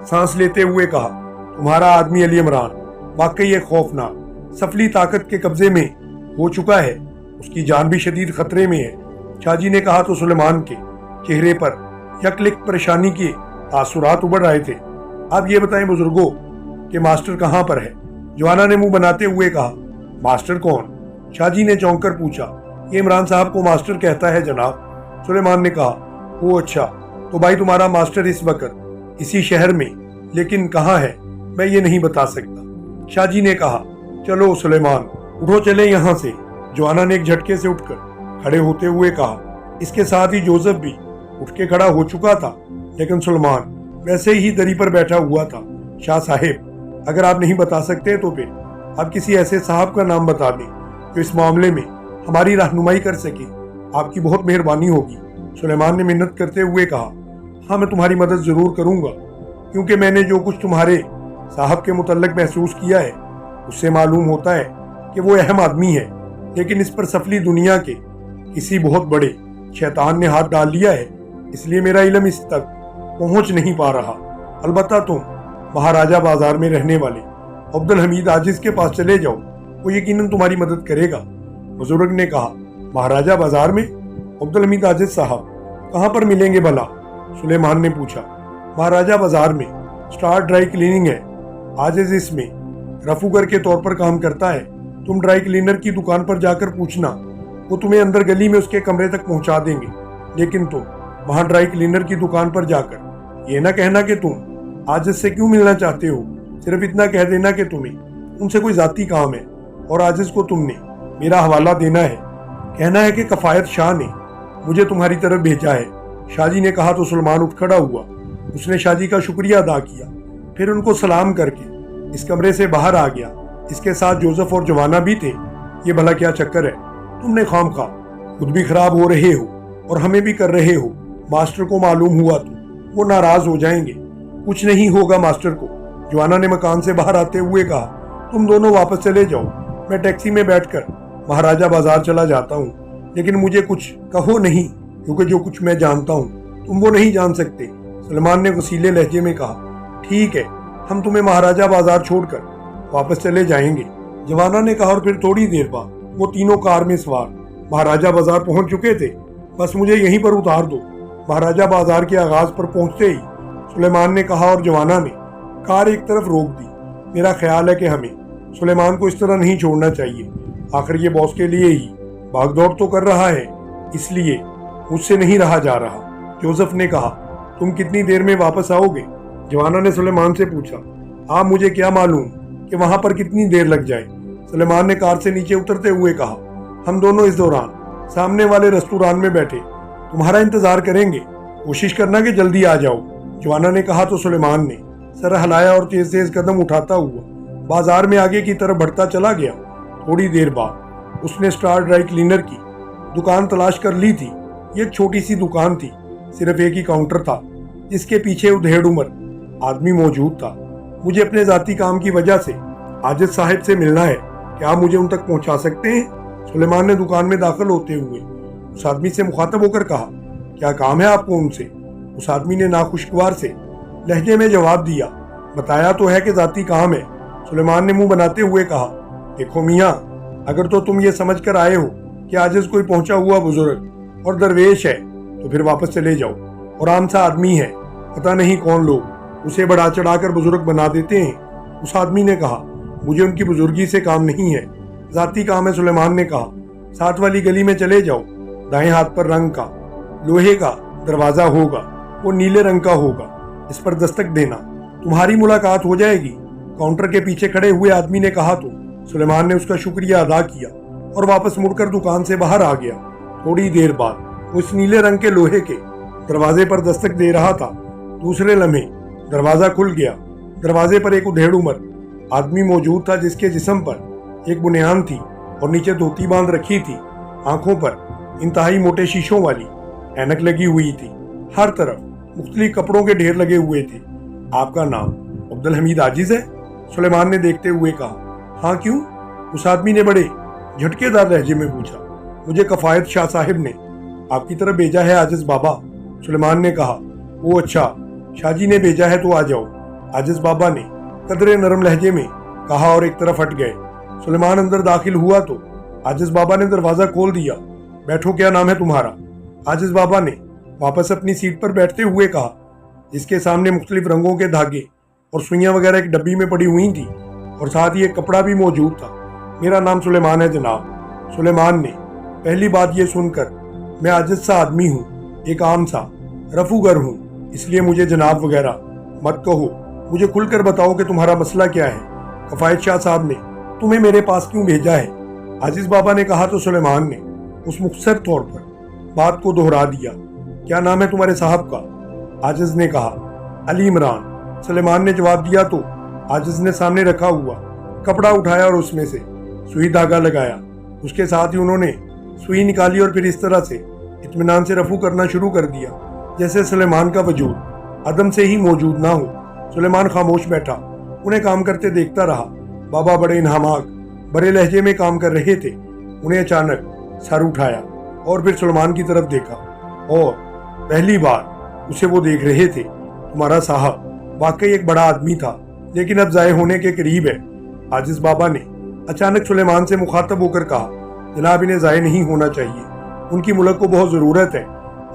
सांस लेते हुए कहा, तुम्हारा आदमी अली इमरान वाकई एक खौफनाक सफली ताकत के कब्जे में हो चुका है। उसकी जान भी शदीद खतरे में है। शाहजी ने कहा। तो सुलेमान के चेहरे पर यकलिक परेशानी के तासुरात उभर आए थे। आप ये बताएं बुजुर्गों कि मास्टर कहाँ पर है? जवाना ने मुंह बनाते हुए कहा। मास्टर कौन? शाहजी ने चौंक कर पूछा। ये इमरान साहब को मास्टर कहता है जनाब। सुलेमान ने कहा। वो अच्छा, तो भाई तुम्हारा मास्टर इस वक्त इसी शहर में, लेकिन कहाँ है मैं ये नहीं बता सकता। शाहजी ने कहा। चलो सुलेमान, उठो चले यहाँ से। जवाना ने एक झटके से उठकर खड़े होते हुए कहा। इसके साथ ही जोसेफ भी उठ के खड़ा हो चुका था, लेकिन सुलेमान वैसे ही दरी पर बैठा हुआ था। शाह साहेब, अगर आप नहीं बता सकते तो फिर आप किसी ऐसे साहब का नाम बता दें जो इस मामले में हमारी रहनुमाई कर सके, आपकी बहुत मेहरबानी होगी। सुलेमान ने मिन्नत करते हुए कहा। हाँ, मैं तुम्हारी मदद जरूर करूंगा, क्योंकि मैंने जो कुछ तुम्हारे साहब के मुतल्लिक महसूस किया है उससे मालूम होता है कि वो अहम आदमी है, लेकिन इस पर सफली दुनिया के किसी बहुत बड़े शैतान ने हाथ डाल लिया है, इसलिए मेरा इल्म इस तक पहुंच नहीं पा रहा। अलबत्ता तुम महाराजा बाजार में रहने वाले अब्दुल हमीद आजिज के पास चले जाओ, वो यकीनन तुम्हारी मदद करेगा। बुजुर्ग ने कहा। महाराजा बाजार में? अब्दुल हमीद आजिज साहब कहाँ पर मिलेंगे भला? सुलेमान ने पूछा। महाराजा बाजार में स्टार ड्राई क्लीनिंग है। आजिज इसमें रफूगर के तौर पर काम करता है। तुम ड्राई क्लीनर की दुकान पर जाकर पूछना, वो तुम्हें अंदर गली में उसके कमरे तक पहुंचा देंगे। लेकिन तुम वहां ड्राई क्लीनर की दुकान पर जाकर ये ना कहना कि तुम आजिज से क्यों मिलना चाहते हो। सिर्फ इतना कह देना कि तुम्हें उनसे कोई जाती काम है और आजिज को तुमने मेरा हवाला देना है। कहना है कि कफायत शाह ने मुझे तुम्हारी तरफ भेजा है। शाहजी ने कहा। तो सुलेमान उठ खड़ा हुआ। उसने शाहजी का शुक्रिया अदा किया, फिर उनको सलाम करके इस कमरे से बाहर आ गया। इसके साथ जोसेफ और जवाना भी थे। ये भला क्या चक्कर है? तुमने खामखा खुद भी खराब हो रहे हो और हमें भी कर रहे हो। मास्टर को मालूम हुआ तो वो नाराज हो जाएंगे। कुछ नहीं होगा मास्टर को, जवाना ने मकान से बाहर आते हुए कहा। तुम दोनों वापस चले जाओ, मैं टैक्सी में बैठकर महाराजा बाजार चला जाता हूँ, लेकिन मुझे कुछ कहो नहीं, क्योंकि जो कुछ मैं जानता हूँ तुम वो नहीं जान सकते। सुलेमान ने वसीले लहजे में कहा। ठीक है, हम तुम्हें महाराजा बाजार छोड़कर वापस चले जाएंगे, जवाना ने कहा। और फिर थोड़ी देर बाद वो तीनों कार में सवार महाराजा बाजार पहुंच चुके थे। बस मुझे यहीं पर उतार दो। महाराजा बाजार के आगाज पर पहुंचते ही सुलेमान ने कहा और जवाना ने कार एक तरफ रोक दी। मेरा ख्याल है कि हमें सुलेमान को इस तरह नहीं छोड़ना चाहिए। आखिर ये बॉस के लिए ही भागदौड़ तो कर रहा है, इसलिए मुझसे नहीं रहा जा रहा। जोसेफ ने कहा। तुम कितनी देर में वापस आओगे? जवाना ने सुलेमान से पूछा। आप मुझे क्या मालूम कि वहां पर कितनी देर लग जाए। सुलेमान ने कार से नीचे उतरते हुए कहा। हम दोनों इस दौरान सामने वाले रेस्टोरेंट में बैठे तुम्हारा इंतजार करेंगे, कोशिश करना कि जल्दी आ जाओ, जवाना ने कहा। तो सुलेमान ने सर हिलाया और तेज तेज कदम उठाता हुआ बाजार में आगे की तरफ बढ़ता चला गया। थोड़ी देर बाद उसने स्टार ड्राई क्लीनर की दुकान तलाश कर ली थी। ये एक छोटी सी दुकान थी, सिर्फ एक ही काउंटर था, जिसके पीछे उधेड़ उम्र आदमी मौजूद था। मुझे अपने जाती काम की वजह से आजिज साहब से मिलना है, क्या आप मुझे उन तक पहुंचा सकते हैं? सुलेमान ने दुकान में दाखिल होते हुए उस आदमी से मुखातब होकर कहा, क्या काम है आपको उनसे? उस आदमी ने नाखुशगवार से लहजे में जवाब दिया, बताया तो है कि जाती काम है। सुलेमान ने मुंह बनाते हुए कहा, देखो मियाँ, अगर तो तुम ये समझ कर आए हो कि आजिज कोई पहुंचा हुआ बुजुर्ग और दरवेश है तो फिर वापस चले जाओ। और आम सा आदमी है, पता नहीं कौन लोग उसे बढ़ा चढ़ाकर बुजुर्ग बना देते हैं। उस आदमी ने कहा, मुझे उनकी बुजुर्गी से काम नहीं है, जाती काम है। सुलेमान ने कहा, साथ वाली गली में चले जाओ, दाएं हाथ पर रंग का लोहे का दरवाजा होगा, वो नीले रंग का होगा, इस पर दस्तक देना, तुम्हारी मुलाकात हो जाएगी। काउंटर के पीछे खड़े हुए आदमी ने कहा तो सुलेमान ने उसका शुक्रिया अदा किया और वापस मुड़कर दुकान से बाहर आ गया। थोड़ी देर बाद उस नीले रंग के लोहे के दरवाजे पर दस्तक दे रहा था। दूसरे लम्हे दरवाजा खुल गया। दरवाजे पर एक उधेड़ उम्र आदमी मौजूद था, जिसके जिस्म पर एक बुनियान थी और नीचे धोती बांध रखी थी। आंखों पर इंतहाई मोटे शीशों वाली ऐनक लगी हुई थी। हर तरफ मुख्तलिफ कपड़ों के ढेर लगे हुए थे। आपका नाम अब्दुल हमीद आजिज है? सुलेमान ने देखते हुए कहा। हाँ, क्यों? उस आदमी ने बड़े झटकेदार लहजे में पूछा। मुझे कफायत शाह साहिब ने आपकी तरफ भेजा है आजिज बाबा। सुलेमान ने कहा, ओ अच्छा, शाह जी ने भेजा है तो आ जाओ, आजिज बाबा ने कदरे नरम लहजे में कहा और एक तरफ हट गए। सुलेमान अंदर दाखिल हुआ तो आजिज बाबा ने दरवाजा खोल दिया। बैठो, क्या नाम है तुम्हारा? आजिज बाबा ने वापस अपनी सीट पर बैठते हुए कहा। इसके सामने मुख्तलिफ रंगों के धागे और सुइयां वगैरह एक डब्बी में पड़ी हुई थी और साथ ही एक कपड़ा भी मौजूद था। मेरा नाम सुलेमान है जनाब। सुलेमान ने पहली बात ये सुनकर, मैं आजिज सा आदमी हूँ, एक आम सा रफूगर हूँ, इसलिए मुझे जनाब वगैरह मत कहो, मुझे खुलकर बताओ कि तुम्हारा मसला क्या है। कफायत शाह साहब ने तुम्हें मेरे पास क्यों भेजा है? आजिज बाबा ने कहा तो सुलेमान ने उस मुख्तसर तौर पर बात को दोहरा दिया। क्या नाम है तुम्हारे साहब का? आजिज ने कहा, अली इमरान। सुलेमान ने जवाब दिया तो आजिज ने सामने रखा हुआ कपड़ा उठाया और उसमें से सुई धागा लगाया। उसके साथ ही उन्होंने सुई निकाली और फिर इस तरह से इत्मीनान से रफू करना शुरू कर दिया जैसे सुलेमान का वजूद अदम से ही मौजूद ना हो। सुलेमान खामोश बैठा उन्हें काम करते देखता रहा। बाबा बड़े इन्हामाक बड़े लहजे में काम कर रहे थे। उन्हें अचानक सर उठाया और फिर सुलेमान की तरफ देखा और पहली बार उसे वो देख रहे थे। तुम्हारा साहब वाकई एक बड़ा आदमी था, लेकिन अब जाए होने के करीब है। आजिज बाबा ने अचानक सुलेमान से मुखातब होकर कहा, जनाब इन्हें जाए नहीं होना चाहिए, उनकी मुल्क को बहुत ज़रूरत है,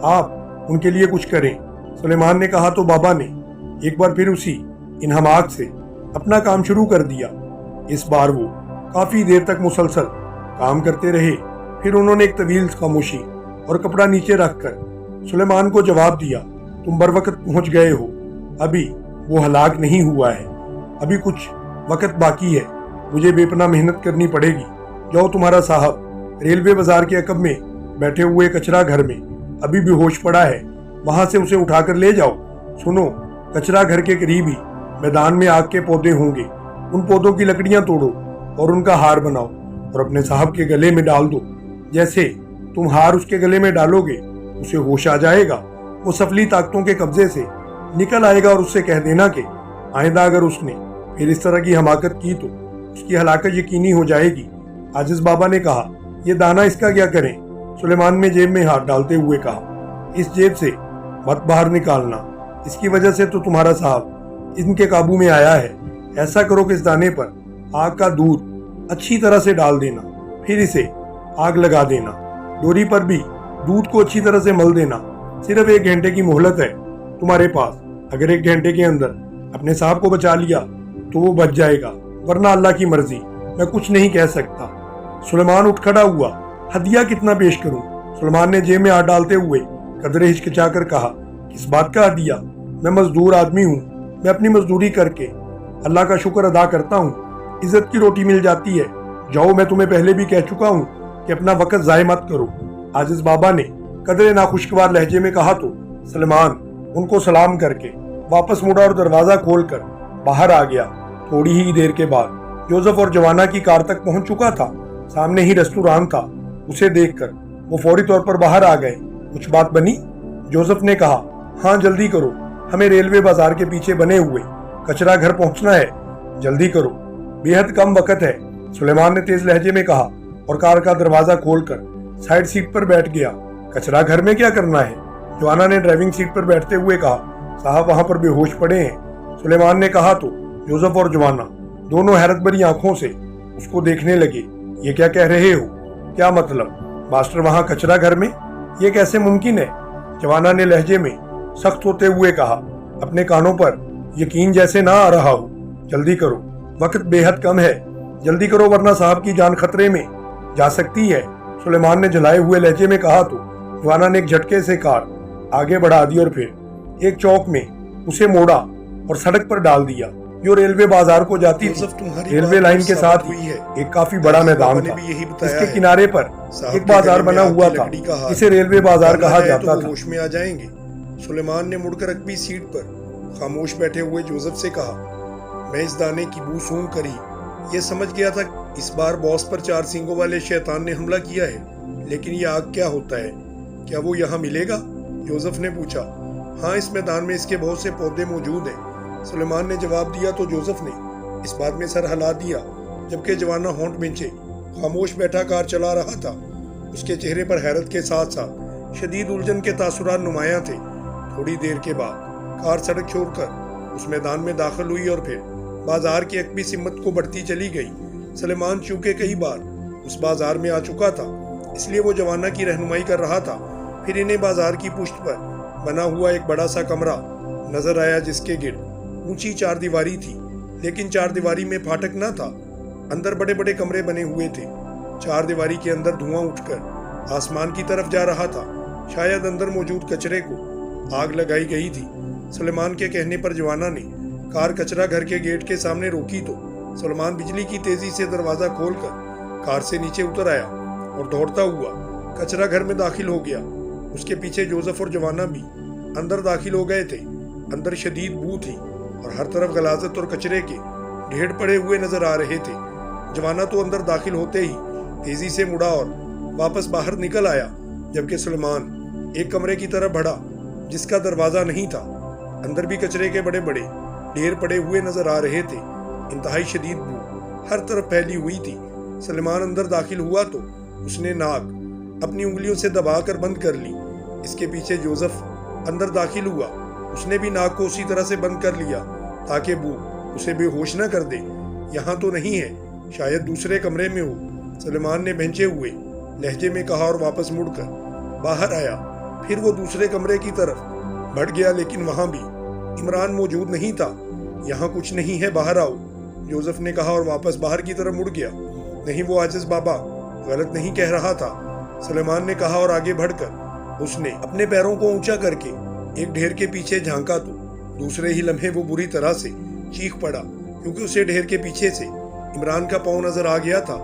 आप उनके लिए कुछ करें। सुलेमान ने कहा तो बाबा ने एक बार फिर उसी इन्हमाक से अपना काम शुरू कर दिया। इस बार वो काफ़ी देर तक मुसलसल काम करते रहे। फिर उन्होंने एक तवील खामोशी और कपड़ा नीचे रखकर सुलेमान को जवाब दिया, तुम बर वक्त पहुँच गए हो, अभी वो हलाक नहीं हुआ है, अभी कुछ वक्त बाकी है, मुझे बेपनाह मेहनत करनी पड़ेगी। जाओ, तुम्हारा साहब रेलवे बाजार के अकब में बैठे हुए कचरा घर में अभी भी होश पड़ा है, वहां से उसे उठाकर ले जाओ। सुनो, कचरा घर के करीब ही मैदान में आग के पौधे होंगे, उन पौधों की लकड़ियां तोड़ो और उनका हार बनाओ और अपने साहब के गले में डाल दो। जैसे तुम हार उसके गले में डालोगे उसे होश आ जाएगा, वो सफली ताकतों के कब्जे से निकल आएगा और उससे कह देना कि आइंदा अगर उसने फिर इस तरह की हमाकत की तो उसकी हलाकत यकीनी हो जाएगी। आजिज बाबा ने कहा, ये दाना इसका क्या करें? सुलेमान ने जेब में हाथ डालते हुए कहा, इस जेब से मत बाहर निकालना, इसकी वजह से तो तुम्हारा साहब इनके काबू में आया है। ऐसा करो कि इस दाने पर आग का दूध अच्छी तरह से डाल देना, फिर इसे आग लगा देना, डोरी पर भी दूध को अच्छी तरह से मल देना। सिर्फ 1 घंटे की मोहलत है तुम्हारे पास, अगर 1 घंटे के अंदर अपने साहब को बचा लिया तो वो बच जाएगा, वरना अल्लाह की मर्जी, मैं कुछ नहीं कह सकता। सुलेमान उठ खड़ा हुआ, हदिया कितना पेश करूं? सुलेमान ने जेब में हाथ डालते हुए कदरे हिचकिचा कर कहा, किस बात का हदिया? मैं मजदूर आदमी हूँ, मैं अपनी मजदूरी करके अल्लाह का शुक्र अदा करता हूँ, इज्जत की रोटी मिल जाती है। जाओ, मैं तुम्हें पहले भी कह चुका हूँ कि अपना वक्त जाय मत करो। आजिज बाबा ने कदरे नाखुशगवार लहजे में कहा तो सुलेमान उनको सलाम करके वापस मुड़ा और दरवाजा खोलकर बाहर आ गया। थोड़ी ही देर के बाद जोसेफ और जवाना की कार तक पहुंच चुका था। सामने ही रेस्टोरेंट था। उसे देखकर वो फौरी तौर पर बाहर आ गए। कुछ बात बनी? जोसेफ ने कहा, हाँ जल्दी करो, हमें रेलवे बाजार के पीछे बने हुए कचरा घर पहुंचना है, जल्दी करो, बेहद कम वक्त है, सुलेमान ने तेज लहजे में कहा और कार का दरवाजा खोलकर साइड सीट पर बैठ गया। कचरा घर में क्या करना है? जवाना ने ड्राइविंग सीट पर बैठते हुए कहा। साहब वहां पर बेहोश पड़े हैं, सुलेमान ने कहा तो जोसेफ और जवाना दोनों हैरत भरी आंखों से उसको देखने लगे। ये क्या कह रहे हो? क्या मतलब? मास्टर वहां कचरा घर में? ये कैसे मुमकिन है? जवाना ने लहजे में सख्त होते हुए कहा। अपने कानों पर यकीन जैसे ना आ रहा हो, जल्दी करो, वक्त बेहद कम है, जल्दी करो वरना साहब की जान खतरे में जा सकती है, सुलेमान ने जलाए हुए लहजे में कहा तो जवाना ने एक झटके से कार आगे बढ़ा दी और फिर एक चौक में उसे मोड़ा और सड़क पर डाल दिया जो रेलवे बाजार को जाती थी। रेलवे लाइन के साथ ही एक काफी बड़ा मैदान था। इसके किनारे पर एक बाजार बना हुआ था, इसे रेलवे बाजार कहा जाता था। होश में आ जाएंगे, सुलेमान ने मुड़कर अपनी सीट पर खामोश बैठे हुए जोसेफ से कहा। मैं इस दाने की बू सूंघ करी ये समझ गया था इस बार बॉस पर 4 सींगों वाले शैतान ने हमला किया है, लेकिन ये आग क्या होता है? क्या वो यहाँ मिलेगा? जोसेफ ने पूछा। हाँ, इस मैदान में इसके बहुत से पौधे मौजूद हैं, सुलेमान ने जवाब दिया तो जोसेफ ने इस बात में सर हिला दिया, जबकि जवाना होंठ बिंचे खामोश बैठा कार चला रहा था। उसके चेहरे पर हैरत के साथ साथ शदीद उलझन के तासुरात नुमायां थे। थोड़ी देर के बाद कार सड़क छोड़कर उस मैदान में दाखिल हुई और फिर बाजार की अकबी सिमत को बढ़ती चली गई। सुलेमान चूंकि कई बार उस बाजार में आ चुका था, इसलिए वो जवाना की रहनुमाई कर रहा था। फिर इन्हें बाजार की पुष्ट पर बना हुआ एक बड़ा सा कमरा नजर आया, जिसके गिर्द ऊंची 4 दीवारी थी, लेकिन 4 दीवारी में फाटक न था। अंदर बड़े बड़े कमरे बने हुए थे। 4 दीवारी के अंदर धुआं उठकर आसमान की तरफ जा रहा था। शायद अंदर मौजूद कचरे को आग लगाई गई थी। सुलेमान के कहने पर जवाना ने कार कचरा घर के गेट के सामने रोकी तो सुलेमान बिजली की तेजी से दरवाजा खोलकर कार से नीचे उतर आया और दौड़ता हुआ कचरा घर में दाखिल हो गया। उसके पीछे जोसेफ और जवाना भी अंदर दाखिल हो गए थे। अंदर शदीद बू थी और हर तरफ गलाजत और कचरे के ढेर पड़े हुए नजर आ रहे थे। जवाना तो अंदर दाखिल होते ही तेजी से मुड़ा और वापस बाहर निकल आया, जबकि सुलेमान एक कमरे की तरफ बढ़ा जिसका दरवाजा नहीं था। अंदर भी कचरे के बड़े बड़े ढेर पड़े हुए नजर आ रहे थे। इंतहाई शदीद बू हर तरफ फैली हुई थी। सुलेमान अंदर दाखिल हुआ तो उसने नाक अपनी उंगलियों से दबाकर बंद कर ली। इसके पीछे जोसेफ अंदर दाखिल हुआ। उसने भी नाक को उसी तरह से बंद कर लिया ताकि बू उसे बेहोश न कर दे। यहाँ तो नहीं है, शायद दूसरे कमरे में हो, सुलेमान ने भैंचे हुए लहजे में कहा और वापस मुड़कर बाहर आया। फिर वो दूसरे कमरे की तरफ बढ़ गया, लेकिन वहां भी इमरान मौजूद नहीं था। यहाँ कुछ नहीं है, बाहर आओ, जोसेफ ने कहा और वापस बाहर की तरफ मुड़ गया। नहीं, वो आजिज बाबा गलत नहीं कह रहा था, सुलेमान ने कहा और आगे बढ़कर उसने अपने पैरों को ऊंचा करके एक ढेर के पीछे झांका तो दूसरे ही लम्हे वो बुरी तरह से चीख पड़ा, क्योंकि उसे ढेर के पीछे से इमरान का पांव नजर आ गया था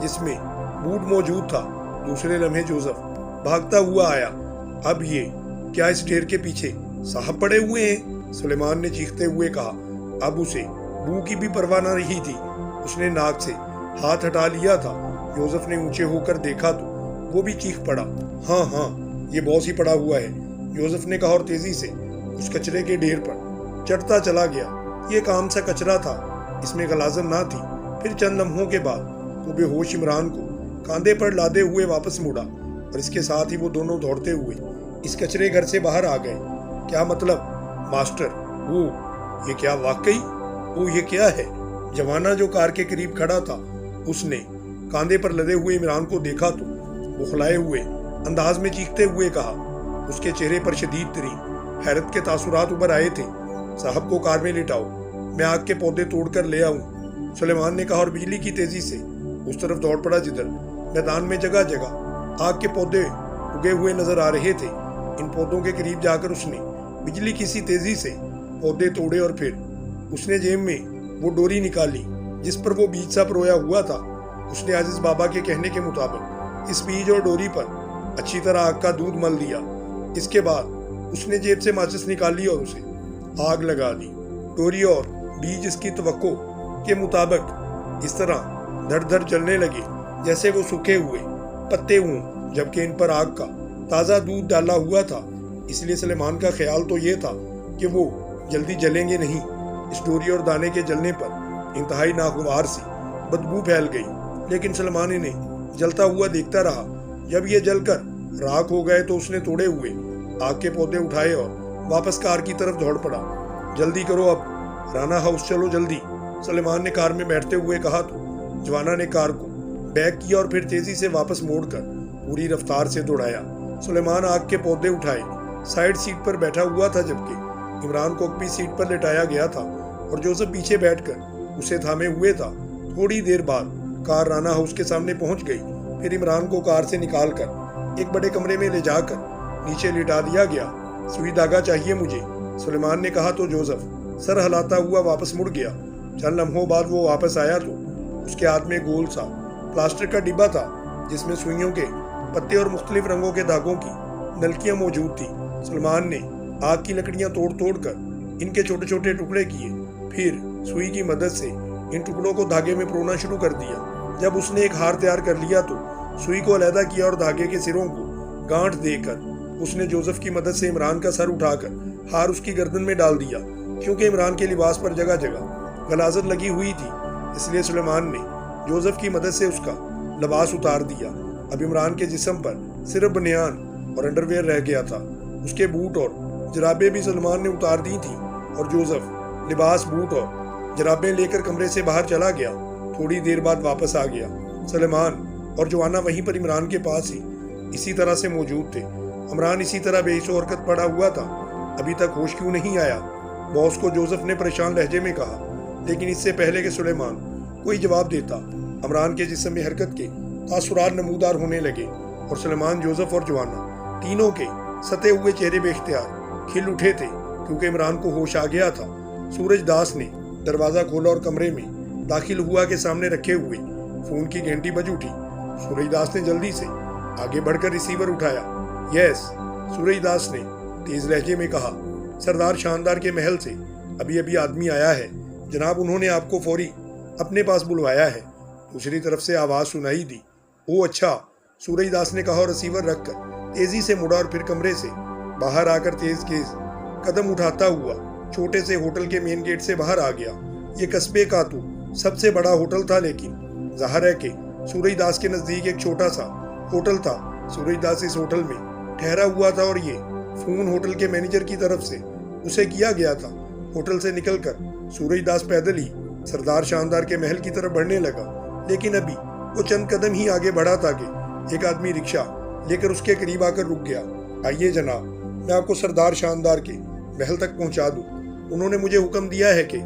जिसमें बूट मौजूद था। दूसरे लम्हे जोसेफ भागता हुआ आया। अब ये क्या इस ढेर के पीछे साहब पड़े हुए हैं? सुलेमान ने चीखते हुए कहा। अब उसे बू की भी परवाह न रही थी। उसने नाक से हाथ हटा लिया था। जोसेफ ने ऊंचे होकर देखा तो वो भी चीख पड़ा। हाँ हाँ, ये बॉस ही पड़ा हुआ है, जोसेफ ने कहा और तेजी से उस कचरे के ढेर पर चढ़ता चला गया। ये काम सा कचरा था, इसमें गलाजत ना थी। फिर चंद लम्हों के बाद वो बेहोश इमरान को कांधे पर लादे हुए वापस मुड़ा और इसके साथ ही वो दोनों दौड़ते हुए इस कचरे घर से बाहर आ गए। क्या मतलब मास्टर? वो ये क्या वाकई? वो ये क्या है? जवाना जो कार के करीब खड़ा था, उसने कांधे पर लदे हुए इमरान को देखा तो बुखलाए हुए अंदाज में चीखते हुए कहा। उसके चेहरे पर शदीद तरीन हैरत के तासुरात उभर आए थे। साहब को कार में लिटाओ, मैं आग के पौधे तोड़कर ले आऊं, सुलेमान ने कहा और बिजली की तेजी से उस तरफ दौड़ पड़ा जिधर मैदान में जगह जगह आग के पौधे उगे हुए नजर आ रहे थे। इन पौधों के करीब जाकर उसने बिजली की सी तेजी से पौधे तोड़े और फिर उसने जेब में वो डोरी निकाली जिस पर वो बीज सा परोया हुआ था। उसने आजिज बाबा के कहने के मुताबिक इस बीज और डोरी पर अच्छी तरह आग का दूध मल दिया। इसके बाद उसने जेब से माचिस निकाली और उसे आग लगा दी। डोरी और बीज इसकी तवक्को के मुताबिक इस तरह धड़ धड़ जलने लगे जैसे वो सूखे हुए पत्ते हों, जबकि इन पर आग का ताज़ा दूध डाला हुआ था। इसलिए सुलेमान का ख्याल तो ये था کہ وہ جلدی جلیں گے نہیں۔ اس ڈوری اور دانے کے جلنے پر انتہائی ناگوار سی بدبو پھیل گئی، لیکن سلمان انہیں جلتا ہوا دیکھتا رہا۔ جب یہ جل کر راکھ ہو گئے تو اس نے توڑے ہوئے آگ کے پودے اٹھائے اور واپس کار کی طرف دوڑ پڑا۔ جلدی کرو اب، رانا ہاؤس چلو جلدی، سلیمان نے کار میں بیٹھتے ہوئے کہا تو جوانا نے کار کو بیک کیا اور پھر تیزی سے واپس موڑ کر پوری رفتار سے دوڑایا۔ سلیمان آگ کے پودے اٹھائے سائیڈ سیٹ پر بیٹھا ہوا تھا، جبکہ عمران کو اپنی سیٹ پر لٹایا گیا تھا اور جوزف پیچھے بیٹھ کر اسے تھامے ہوئے تھا۔ تھوڑی دیر بعد کار رانا ہاؤس کے سامنے پہنچ گئی۔ پھر عمران کو کار سے نکال کر ایک بڑے کمرے میں لے جا کر نیچے لٹا دیا گیا۔ سوئی دھاگا چاہیے مجھے، سلیمان نے کہا تو جوزف سر ہلاتا ہوا واپس مڑ گیا۔ چند لمحوں بعد وہ واپس آیا تو اس کے ہاتھ میں گول سا پلاسٹک کا ڈبہ تھا، جس میں سوئیوں کے پتے اور مختلف رنگوں کے دھاگوں کی نلکیاں موجود تھی۔ سلمان نے آگ کی لکڑیاں توڑ توڑ کر ان کے چھوٹے چھوٹے ٹکڑے کیے، پھر سوئی کی مدد سے ان ٹکڑوں کو دھاگے میں پرونا شروع کر دیا۔ جب اس نے ایک ہار تیار کر لیا تو سوئی کو علیحدہ کیا اور دھاگے کے سروں کو گانٹھ دے کر اس نے جوزف کی مدد سے عمران کا سر اٹھا کر ہار اس کی گردن میں ڈال دیا۔ کیونکہ عمران کے لباس پر جگہ جگہ غلاظت لگی ہوئی تھی، اس لیے سلیمان نے جوزف کی مدد سے اس کا لباس اتار دیا۔ اب عمران کے جسم پر صرف بنیان اور انڈر ویئر رہ گیا تھا۔ اس کے بوٹ اور جرابیں بھی سلمان نے اتار دی تھیں اور جوزف لباس، بوٹ اور جرابیں لے کر کمرے سے باہر چلا گیا۔ تھوڑی دیر بعد واپس آ گیا۔ سلیمان اور جوانا وہیں پر عمران کے پاس ہی اسی طرح سے موجود تھے۔ عمران اسی طرح بے حس و حرکت پڑا ہوا تھا۔ ابھی تک ہوش کیوں نہیں آیا؟ باس کو جوزف نے پریشان لہجے میں کہا، لیکن اس سے پہلے کہ سلیمان کوئی جواب دیتا، عمران کے جسم میں حرکت کے تاثرات نمودار ہونے لگے اور سلیمان، جوزف اور جوانا تینوں کے ستے ہوئے چہرے بے اختیار کھل اٹھے تھے، کیونکہ عمران کو ہوش آ گیا تھا۔ سورج داس نے دروازہ کھولا اور کمرے میں داخل ہوا کہ سامنے رکھے ہوئے فون کی گھنٹی بج اٹھی۔ سورج داس نے جلدی سے آگے بڑھ کر ریسیور اٹھایا۔ یس، سورج داس نے تیز لہجے میں کہا، سردار شاندار کے محل سے ابھی آدمی آیا ہے جناب، انہوں نے آپ کو فوری اپنے پاس بلوایا ہے۔ دوسری طرف سے آواز سنائی دی۔ او اچھا، سورج داس نے کہا اور ریسیور رکھ کر تیزی سے مڑا اور پھر کمرے سے باہر آ کر تیز قدم اٹھاتا ہوا چھوٹے سے ہوٹل کے مین گیٹ سے باہر آ گیا۔ یہ قصبے کا تو سب سے بڑا ہوٹل تھا، لیکن ظاہر ہے کہ سورج داس کے نزدیک ایک چھوٹا سا ہوٹل تھا۔ سورج داس اس ہوٹل میں ٹھہرا ہوا تھا اور یہ فون ہوٹل کے مینیجر کی طرف سے اسے کیا گیا تھا۔ ہوٹل سے نکل کر سورج داس پیدل ہی سردار شاندار کے محل کی طرف بڑھنے لگا، لیکن ابھی وہ چند قدم ہی آگے بڑھا تھا کہ ایک آدمی رکشہ لے کر اس کے قریب آ کر رک گیا۔ آئیے جناب، میں آپ کو سردار شاندار کے محل تک پہنچا دوں۔ انہوں نے مجھے حکم دیا ہے کہ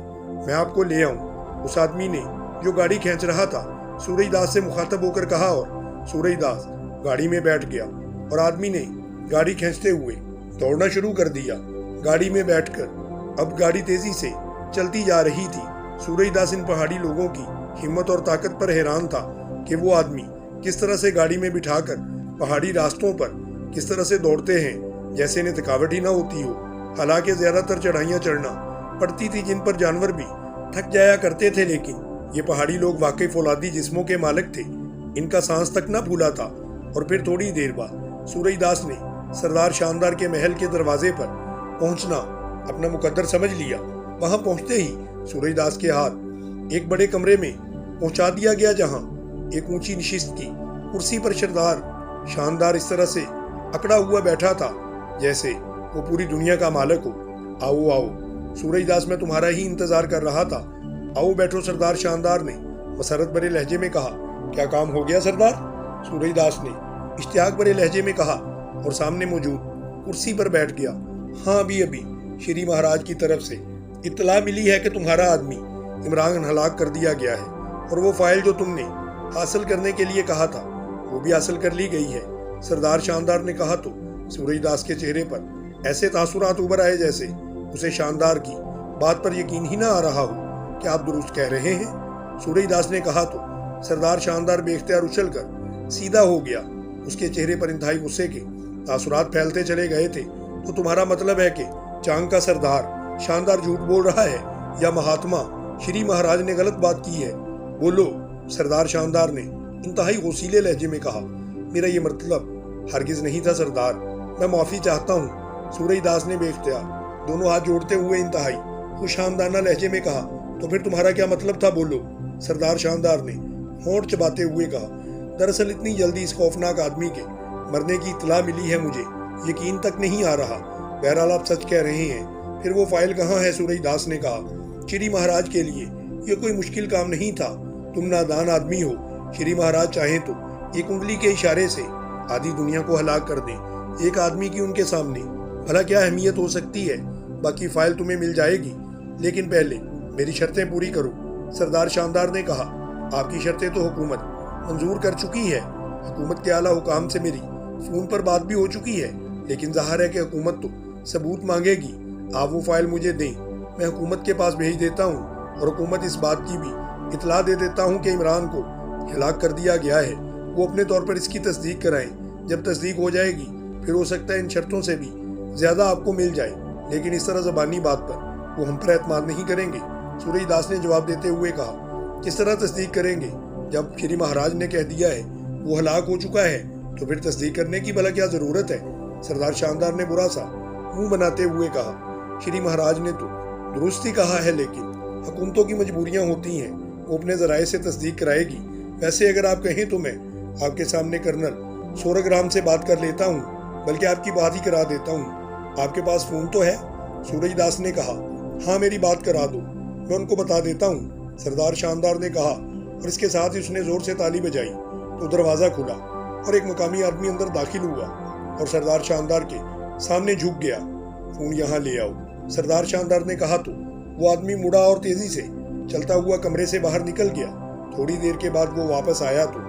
میں آپ کو لے آؤں۔ اس آدمی نے جو گاڑی کھینچ رہا تھا سورج داس سے مخاطب ہو کر کہا اور سورج داس گاڑی میں بیٹھ گیا اور آدمی نے گاڑی کھینچتے ہوئے دوڑنا شروع کر دیا۔ گاڑی میں بیٹھ کر اب گاڑی تیزی سے چلتی جا رہی تھی۔ سورج داس ان پہاڑی لوگوں کی ہمت اور طاقت پر حیران تھا کہ وہ آدمی کس طرح سے گاڑی میں بٹھا کر پہاڑی راستوں پر کس طرح سے دوڑتے ہیں جیسے انہیں تھکاوٹ ہی نہ ہوتی ہو۔ حالانکہ زیادہ تر چڑھائیاں چڑھنا پڑتی تھی جن پر جانور بھی تھک جایا کرتے تھے، لیکن یہ پہاڑی لوگ واقعی فولادی جسموں کے مالک تھے۔ ان کا سانس تک نہ پھولا تھا۔ اور پھر تھوڑی دیر بعد سورج داس نے سردار شاندار کے محل کے دروازے پر پہنچنا اپنا مقدر سمجھ لیا۔ وہاں پہنچتے ہی سورج داس کے ہاتھ ایک بڑے کمرے میں پہنچا دیا گیا، جہاں ایک اونچی نشست کی کرسی پر سردار شاندار اس طرح سے اکڑا ہوا بیٹھا تھا جیسے وہ پوری دنیا کا مالک ہو۔ آؤ آؤ سورج داس، میں تمہارا ہی انتظار کر رہا تھا۔ آؤ بیٹھو، سردار شاندار نے مسرت بھرے لہجے میں کہا۔ کیا کام ہو گیا سردار؟ سورج داس نے اشتیاق بھرے لہجے میں کہا اور سامنے موجود کرسی پر بیٹھ گیا۔ ہاں، ابھی شری مہاراج کی طرف سے اطلاع ملی ہے کہ تمہارا آدمی عمران ہلاک کر دیا گیا ہے، اور وہ فائل جو تم نے حاصل کرنے کے لیے کہا تھا وہ بھی حاصل کر لی گئی ہے، سردار شاندار نے کہا تو سورج داس کے چہرے پر ایسے تاثرات ابھر آئے جیسے اسے شاندار کی بات پر یقین ہی نہ آ رہا ہو۔ کیا آپ درست کہہ رہے ہیں؟ سورج داس نے کہا تو سردار شاندار بے اختیار اچھل کر سیدھا ہو گیا۔ اس کے چہرے پر انتہائی غصے کے تاثرات پھیلتے چلے گئے تھے۔ تو تمہارا مطلب ہے کہ چانگ کا سردار شاندار جھوٹ بول رہا ہے، یا مہاتما شری مہاراج نے غلط بات کی ہے؟ بولو، سردار شاندار نے انتہائی غصیلے لہجے میں کہا۔ میرا یہ مطلب ہرگز نہیں تھا سردار، میں معافی چاہتا ہوں۔ سورج داس نے بے اختیار दोनों हाथ जोड़ते हुए इंतहाई खुश आमदाना लहजे में कहा, तो फिर तुम्हारा क्या मतलब था, बोलो। सरदार शानदार ने होंठ चबाते हुए कहा, दरअसल इतनी जल्दी इस खौफनाक आदमी के मरने की इत्तला मिली है, मुझे यकीन तक नहीं आ रहा। बहरहाल आप सच कह रहे हैं। फिर वो फाइल कहाँ है? सूरजदास ने कहा, श्री महाराज के लिए ये कोई मुश्किल काम नहीं था। तुम नादान आदमी हो। श्री महाराज चाहें तो एक उंगली के इशारे से आधी दुनिया को हलाक कर दें। एक आदमी की उनके सामने भला क्या अहमियत हो सकती है? बाकी फाइल तुम्हें मिल जाएगी, लेकिन पहले मेरी शर्तें पूरी करो। सरदार शानदार ने कहा, आपकी शर्तें तो हुकूमत मंजूर कर चुकी है। हुकूमत के आला हुकाम से मेरी फोन पर बात भी हो चुकी है, लेकिन जाहिर है कि हुकूमत तो सबूत मांगेगी। आप वो फाइल मुझे दें, मैं हुकूमत के पास भेज देता हूँ, और हुकूमत इस बात की भी इतला दे देता हूँ कि इमरान को हलाक कर दिया गया है। वो अपने तौर पर इसकी तस्दीक कराएं। जब तस्दीक हो जाएगी फिर हो सकता है इन शर्तों से भी ज्यादा आपको मिल जाए, लेकिन इस तरह ज़बानी बात पर वो हम पर एतमाद नहीं करेंगे। सूरजदास ने जवाब देते हुए कहा, किस तरह तस्दीक करेंगे? जब श्री महाराज ने कह दिया है वो हलाक हो चुका है, तो फिर तस्दीक करने की भला क्या जरूरत है? सरदार शानदार ने बुरा सा मुंह बनाते हुए कहा, श्री महाराज ने तो दुरुस्त ही कहा है, लेकिन हुकूमतों की मजबूरियां होती हैं, वो अपने जराए से तस्दीक कराएगी। वैसे अगर आप कहें तो मैं आपके सामने कर्नल सोरग्राम से बात कर लेता हूँ, बल्कि आपकी बात ही करा देता हूँ। आपके पास फोन तो है? सूरजदास ने कहा, हाँ मेरी बात करा दो, मैं उनको बता देता हूँ। सरदार शानदार ने कहा, और इसके साथ ही उसने जोर से ताली बजाई तो दरवाज़ा खुला और एक मकामी आदमी अंदर दाखिल हुआ और सरदार शानदार के सामने झुक गया। फोन यहाँ ले आओ, सरदार शानदार ने कहा। तो वो आदमी मुड़ा और तेजी से चलता हुआ कमरे से बाहर निकल गया। थोड़ी देर के बाद वो वापस आया तो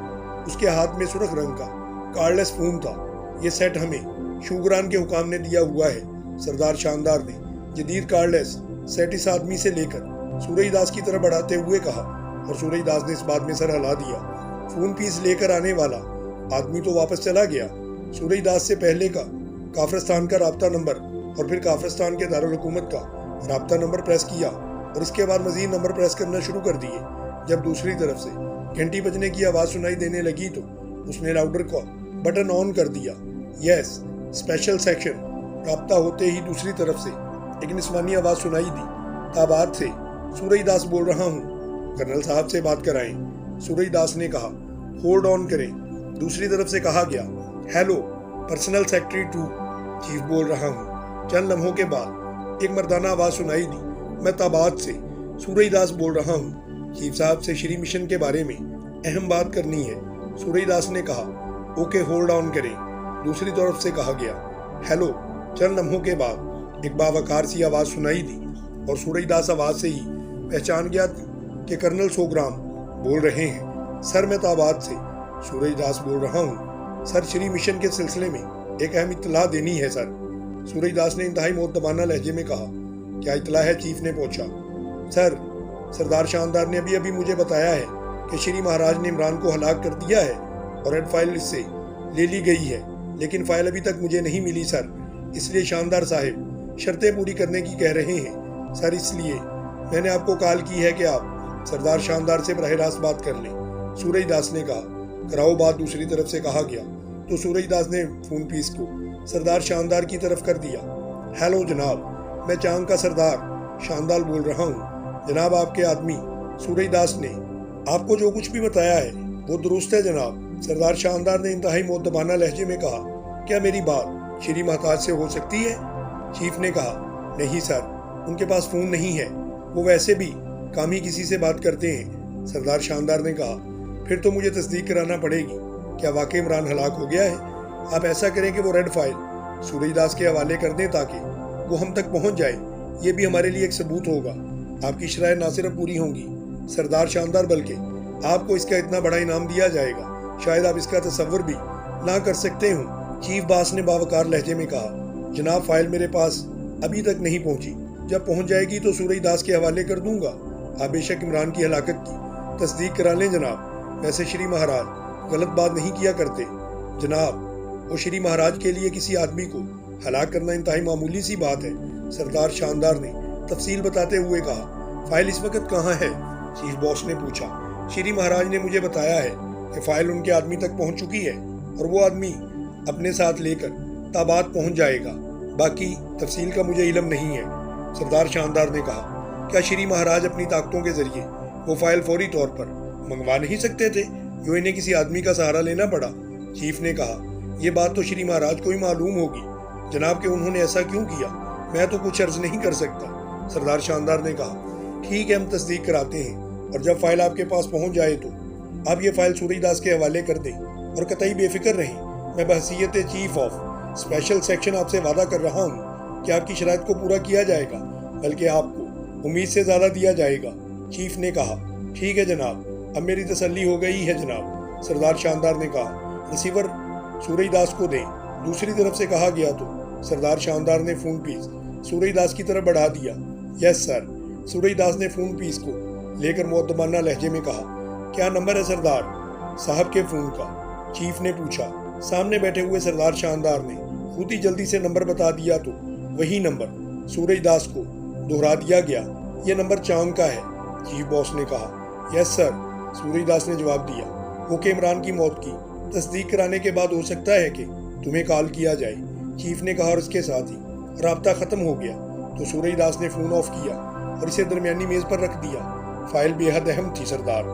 उसके हाथ में सुर्ख रंग का कार्डलेस फोन था। ये सेट हमें शुगरान के हुकाम ने दिया हुआ है। सरदार शानदार ने जदीद कार्डलेस सेट इस आदमी से लेकर सूरजदास की तरफ बढ़ाते हुए कहा, और सूरजदास ने इस बात में सर हिला दिया। फोन पीस लेकर आने वाला आदमी तो वापस चला गया। सूरजदास से पहले का काफिरस्तान का राब्ता नंबर और फिर काफिरस्तान के दारुल हुकूमत का राब्ता नंबर प्रेस किया, और इसके बाद मजीद नंबर प्रेस करना शुरू कर दिए। जब दूसरी तरफ से घंटी बजने की आवाज़ सुनाई देने लगी तो उसने लाउडर का बटन ऑन कर दिया। Yes, special section. राब्ता होते ही दूसरी तरफ से एक निस्वानी आवाज़ सुनाई दी। ताबाद से, सूरजदास बोल रहा हूँ, कर्नल साहब से बात कराएं। सूरजदास ने कहा, होल्ड ऑन करें। दूसरी तरफ से कहा गया, hello, personal secretary to chief बोल रहा हूँ। चंद लम्हों के बाद एक मर्दाना आवाज़ सुनाई दी, मैं ताबाद से सूरजदास बोल रहा हूँ, चीफ साहब से श्री मिशन के बारे में अहम बात करनी है। सूरजदास ने कहा, ओके, होल्ड ऑन करें। दूसरी तरफ से कहा गया, हेलो। चंद लम्हों के बाद एक बावकार सी आवाज़ सुनाई दी और सूरजदास आवाज़ से ही पहचान गया कि कर्नल सोग्राम बोल रहे हैं। सर, मैं ताबाद से सूरजदास बोल रहा हूँ। सर, श्री मिशन के सिलसिले में एक अहम इत्तला देनी है सर। सूरजदास ने इंतहाई मुअद्दबाना लहजे में कहा, क्या इत्तला है? चीफ ने पूछा। सर, सरदार शानदार ने अभी अभी मुझे बताया है कि श्री महाराज ने इमरान को हलाक कर दिया है और रेड फाइल इससे ले ली गई है, लेकिन फाइल अभी तक मुझे नहीं मिली सर। इसलिए शानदार साहिब शर्तें पूरी करने की कह रहे हैं सर। इसलिए मैंने आपको कॉल की है कि आप सरदार शानदार से बराह रास्त बात कर लें। सूरजदास ने कहा, कराओ बात। दूसरी तरफ से कहा गया तो सूरजदास ने फोन पीस को सरदार शानदार की तरफ कर दिया। हेलो जनाब, मैं चांग का सरदार शानदार बोल रहा हूँ। जनाब, आपके आदमी सूरजदास ने आपको जो कुछ भी बताया है वो दुरुस्त है जनाब। सरदार शानदार ने इंतहाई मुअद्दबाना लहजे में कहा, क्या मेरी बात श्री महताज से हो सकती है? चीफ ने कहा, नहीं सर, उनके पास फ़ोन नहीं है, वो वैसे भी काम ही किसी से बात करते हैं। सरदार शानदार ने कहा, फिर तो मुझे तस्दीक कराना पड़ेगी, क्या वाकई इमरान हलाक हो गया है? आप ऐसा करें कि वो रेड फाइल सूरजदास के हवाले कर दें ताकि वो हम तक पहुंच जाए। ये भी हमारे लिए एक सबूत होगा। आपकी शराय ना सिर्फ पूरी होंगी सरदार शानदार, बल्कि आपको इसका इतना बड़ा इनाम दिया जाएगा, शायद आप इसका तसव्वुर भी ना कर सकते हो। चीफ बास ने बावकार लहजे में कहा, जनाब, फाइल मेरे पास अभी तक नहीं पहुंची, जब पहुंच जाएगी तो सूरजदास के हवाले कर दूंगा। आप बेशक इमरान की हलाकत की तस्दीक करा लें जनाब। वैसे श्री महाराज गलत बात नहीं किया करते जनाब, वो श्री महाराज के लिए किसी आदमी को हलाक करना इंतहाई मामूली सी बात है। सरदार शानदार ने तफसील बताते हुए कहा, फाइल इस वक्त कहाँ है? चीफ बॉस ने पूछा। श्री महाराज ने मुझे बताया है कि फाइल उनके आदमी तक पहुंच चुकी है और वो आदमी अपने साथ लेकर ताबाद पहुंच जाएगा। باقی تفصیل کا مجھے علم نہیں ہے، سردار شاندار نے کہا۔ کیا شری مہاراج اپنی طاقتوں کے ذریعے وہ فائل فوری طور پر منگوا نہیں سکتے تھے؟ کیوں انہیں کسی آدمی کا سہارا لینا پڑا؟ چیف نے کہا، یہ بات تو شری مہاراج کو ہی معلوم ہوگی جناب کہ انہوں نے ایسا کیوں کیا۔ میں تو کچھ عرض نہیں کر سکتا، سردار شاندار نے کہا۔ ٹھیک ہے، ہم تصدیق کراتے ہیں، اور جب فائل آپ کے پاس پہنچ جائے تو آپ یہ فائل سورج داس کے حوالے کر دیں، اور قطعی بے فکر رہیں۔ میں بحیثیت چیف آف اسپیشل سیکشن آپ سے وعدہ کر رہا ہوں کہ آپ کی شرائط کو پورا کیا جائے گا، بلکہ آپ کو امید سے زیادہ دیا جائے گا، چیف نے کہا۔ ٹھیک ہے جناب، اب میری تسلی ہو گئی ہے جناب، سردار شاندار نے کہا۔ ریسیور سورج داس کو دیں، دوسری طرف سے کہا گیا تو سردار شاندار نے فون پیس سورج داس کی طرف بڑھا دیا۔ یس سر، سورج داس نے فون پیس کو لے کر مؤدبانہ لہجے میں کہا۔ کیا نمبر ہے سردار صاحب کے فون کا؟ چیف نے پوچھا۔ سامنے بیٹھے ہوئے سردار شاندار نے خود ہی جلدی سے نمبر بتا دیا تو وہی نمبر سورج داس کو دہرا دیا گیا۔ یہ نمبر چاند کا ہے، چیف باس نے کہا۔ یس سر، سورج داس نے جواب دیا۔ وہ کہ عمران کی موت کی تصدیق کرانے کے بعد ہو سکتا ہے کہ تمہیں کال کیا جائے، چیف نے کہا، اور اس کے ساتھ ہی رابطہ ختم ہو گیا تو سورج داس نے فون آف کیا اور اسے درمیانی میز پر رکھ دیا۔ فائل بے حد اہم تھی سردار،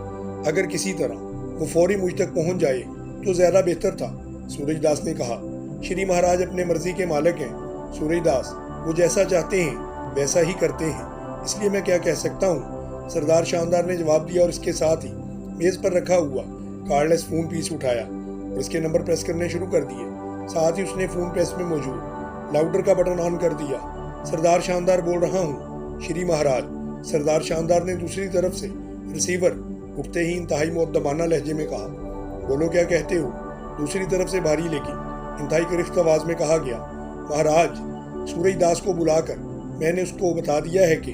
اگر کسی طرح وہ فوری مجھ تک پہنچ جائے تو زیادہ بہتر تھا، سورج داس نے کہا۔ شری مہاراج اپنے مرضی کے مالک ہیں سورج داس، وہ جیسا چاہتے ہیں ویسا ہی کرتے ہیں، اس لیے میں کیا کہہ سکتا ہوں، سردار شاندار نے جواب دیا، اور اس کے ساتھ ہی میز پر رکھا ہوا کارڈلیس فون پیس اٹھایا اور اس کے نمبر پریس کرنے شروع کر دیے۔ ساتھ ہی اس نے فون پیس میں موجود لاؤڈر کا بٹن آن کر دیا۔ سردار شاندار بول رہا ہوں، شری مہاراج، سردار شاندار نے دوسری طرف سے ریسیور اٹھتے ہی انتہائی مؤدبانہ لہجے میں کہا۔ بولو کیا کہتے ہو؟ دوسری طرف سے بھاری لیکن انتہائی کرخت آواز میں کہا گیا۔ مہاراج، سورج داس کو بلا کر میں نے اس کو بتا دیا ہے کہ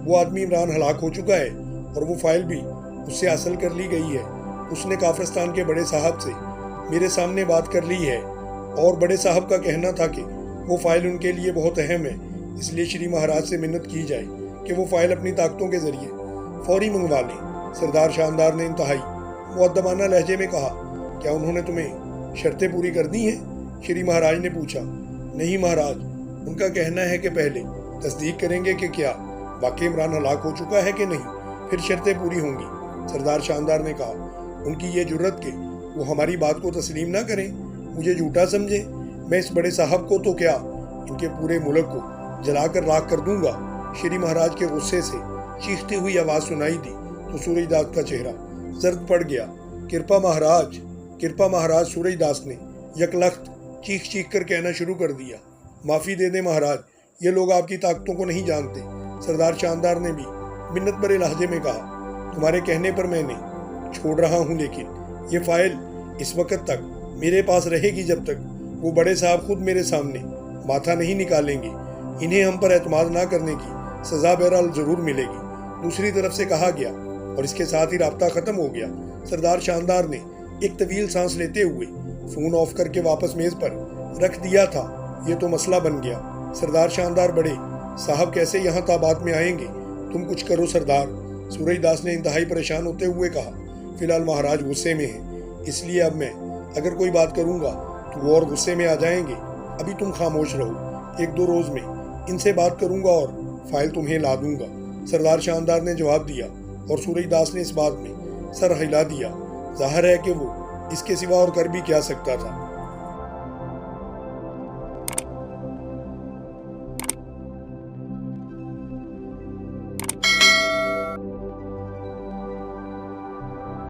وہ آدمی عمران ہلاک ہو چکا ہے اور وہ فائل بھی اس سے حاصل کر لی گئی ہے۔ اس نے کافرستان کے بڑے صاحب سے میرے سامنے بات کر لی ہے، اور بڑے صاحب کا کہنا تھا کہ وہ فائل ان کے لیے بہت اہم ہے، اس لیے شری مہاراج سے منت کی جائے کہ وہ فائل اپنی طاقتوں کے ذریعے فوری منگوا لیں۔ سردار شاندار نے انتہائی مؤدبانہ لہجے میں کہا۔ کیا انہوں نے تمہیں شرطیں پوری کر دی ہیں؟ شری مہاراج نے پوچھا۔ نہیں مہاراج، ان کا کہنا ہے کہ پہلے تصدیق کریں گے کہ کیا واقعی عمران ہلاک ہو چکا ہے کہ نہیں، پھر شرطیں پوری ہوں گی، سردار شاندار نے کہا۔ ان کی یہ جرت کہ وہ ہماری بات کو تسلیم نہ کریں، مجھے جھوٹا سمجھے، میں اس بڑے صاحب کو تو کیا ان کے پورے ملک کو جلا کر راکھ کر دوں گا۔ شری مہاراج کے غصے سے چیختی ہوئی آواز سنائی دی تو سورج داس کا چہرہ زرد پڑ گیا۔ کرپا مہاراج، کرپا مہاراج، سورج داس نے یک لخت چیخ چیخ کر کہنا شروع کر دیا۔ معافی دے دیں مہاراج، یہ لوگ آپ کی طاقتوں کو نہیں جانتے، سردار شاندار نے بھی منت بھرے لہجے میں کہا۔ تمہارے کہنے پر میں نے چھوڑ رہا ہوں، لیکن یہ فائل اس وقت تک میرے پاس رہے گی جب تک وہ بڑے صاحب خود میرے سامنے ماتھا نہیں نکالیں گے۔ انہیں ہم پر اعتماد نہ کرنے کی سزا بہرحال ضرور ملے گی، دوسری طرف سے کہا گیا، اور اس کے ساتھ ہی رابطہ ختم ہو گیا۔ سردار شاندار نے ایک طویل سانس لیتے ہوئے فون آف کر کے واپس میز پر رکھ دیا تھا۔ یہ تو مسئلہ بن گیا، سردار شاندار بڑے صاحب کیسے یہاں تابات میں آئیں گے؟ تم کچھ کرو سردار، سورج داس نے انتہائی پریشان ہوتے ہوئے کہا۔ فی الحال مہاراج غصے میں ہیں، اس لیے اب میں اگر کوئی بات کروں گا تو وہ اور غصے میں آ جائیں گے۔ ابھی تم خاموش رہو، ایک دو روز میں ان سے بات کروں گا اور فائل تمہیں لا دوں گا، سردار شاندار نے جواب دیا، اور سورج داس نے اس بات میں سر ہلا دیا۔ ظاہر ہے کہ وہ اس کے سوا اور کر بھی کیا سکتا تھا۔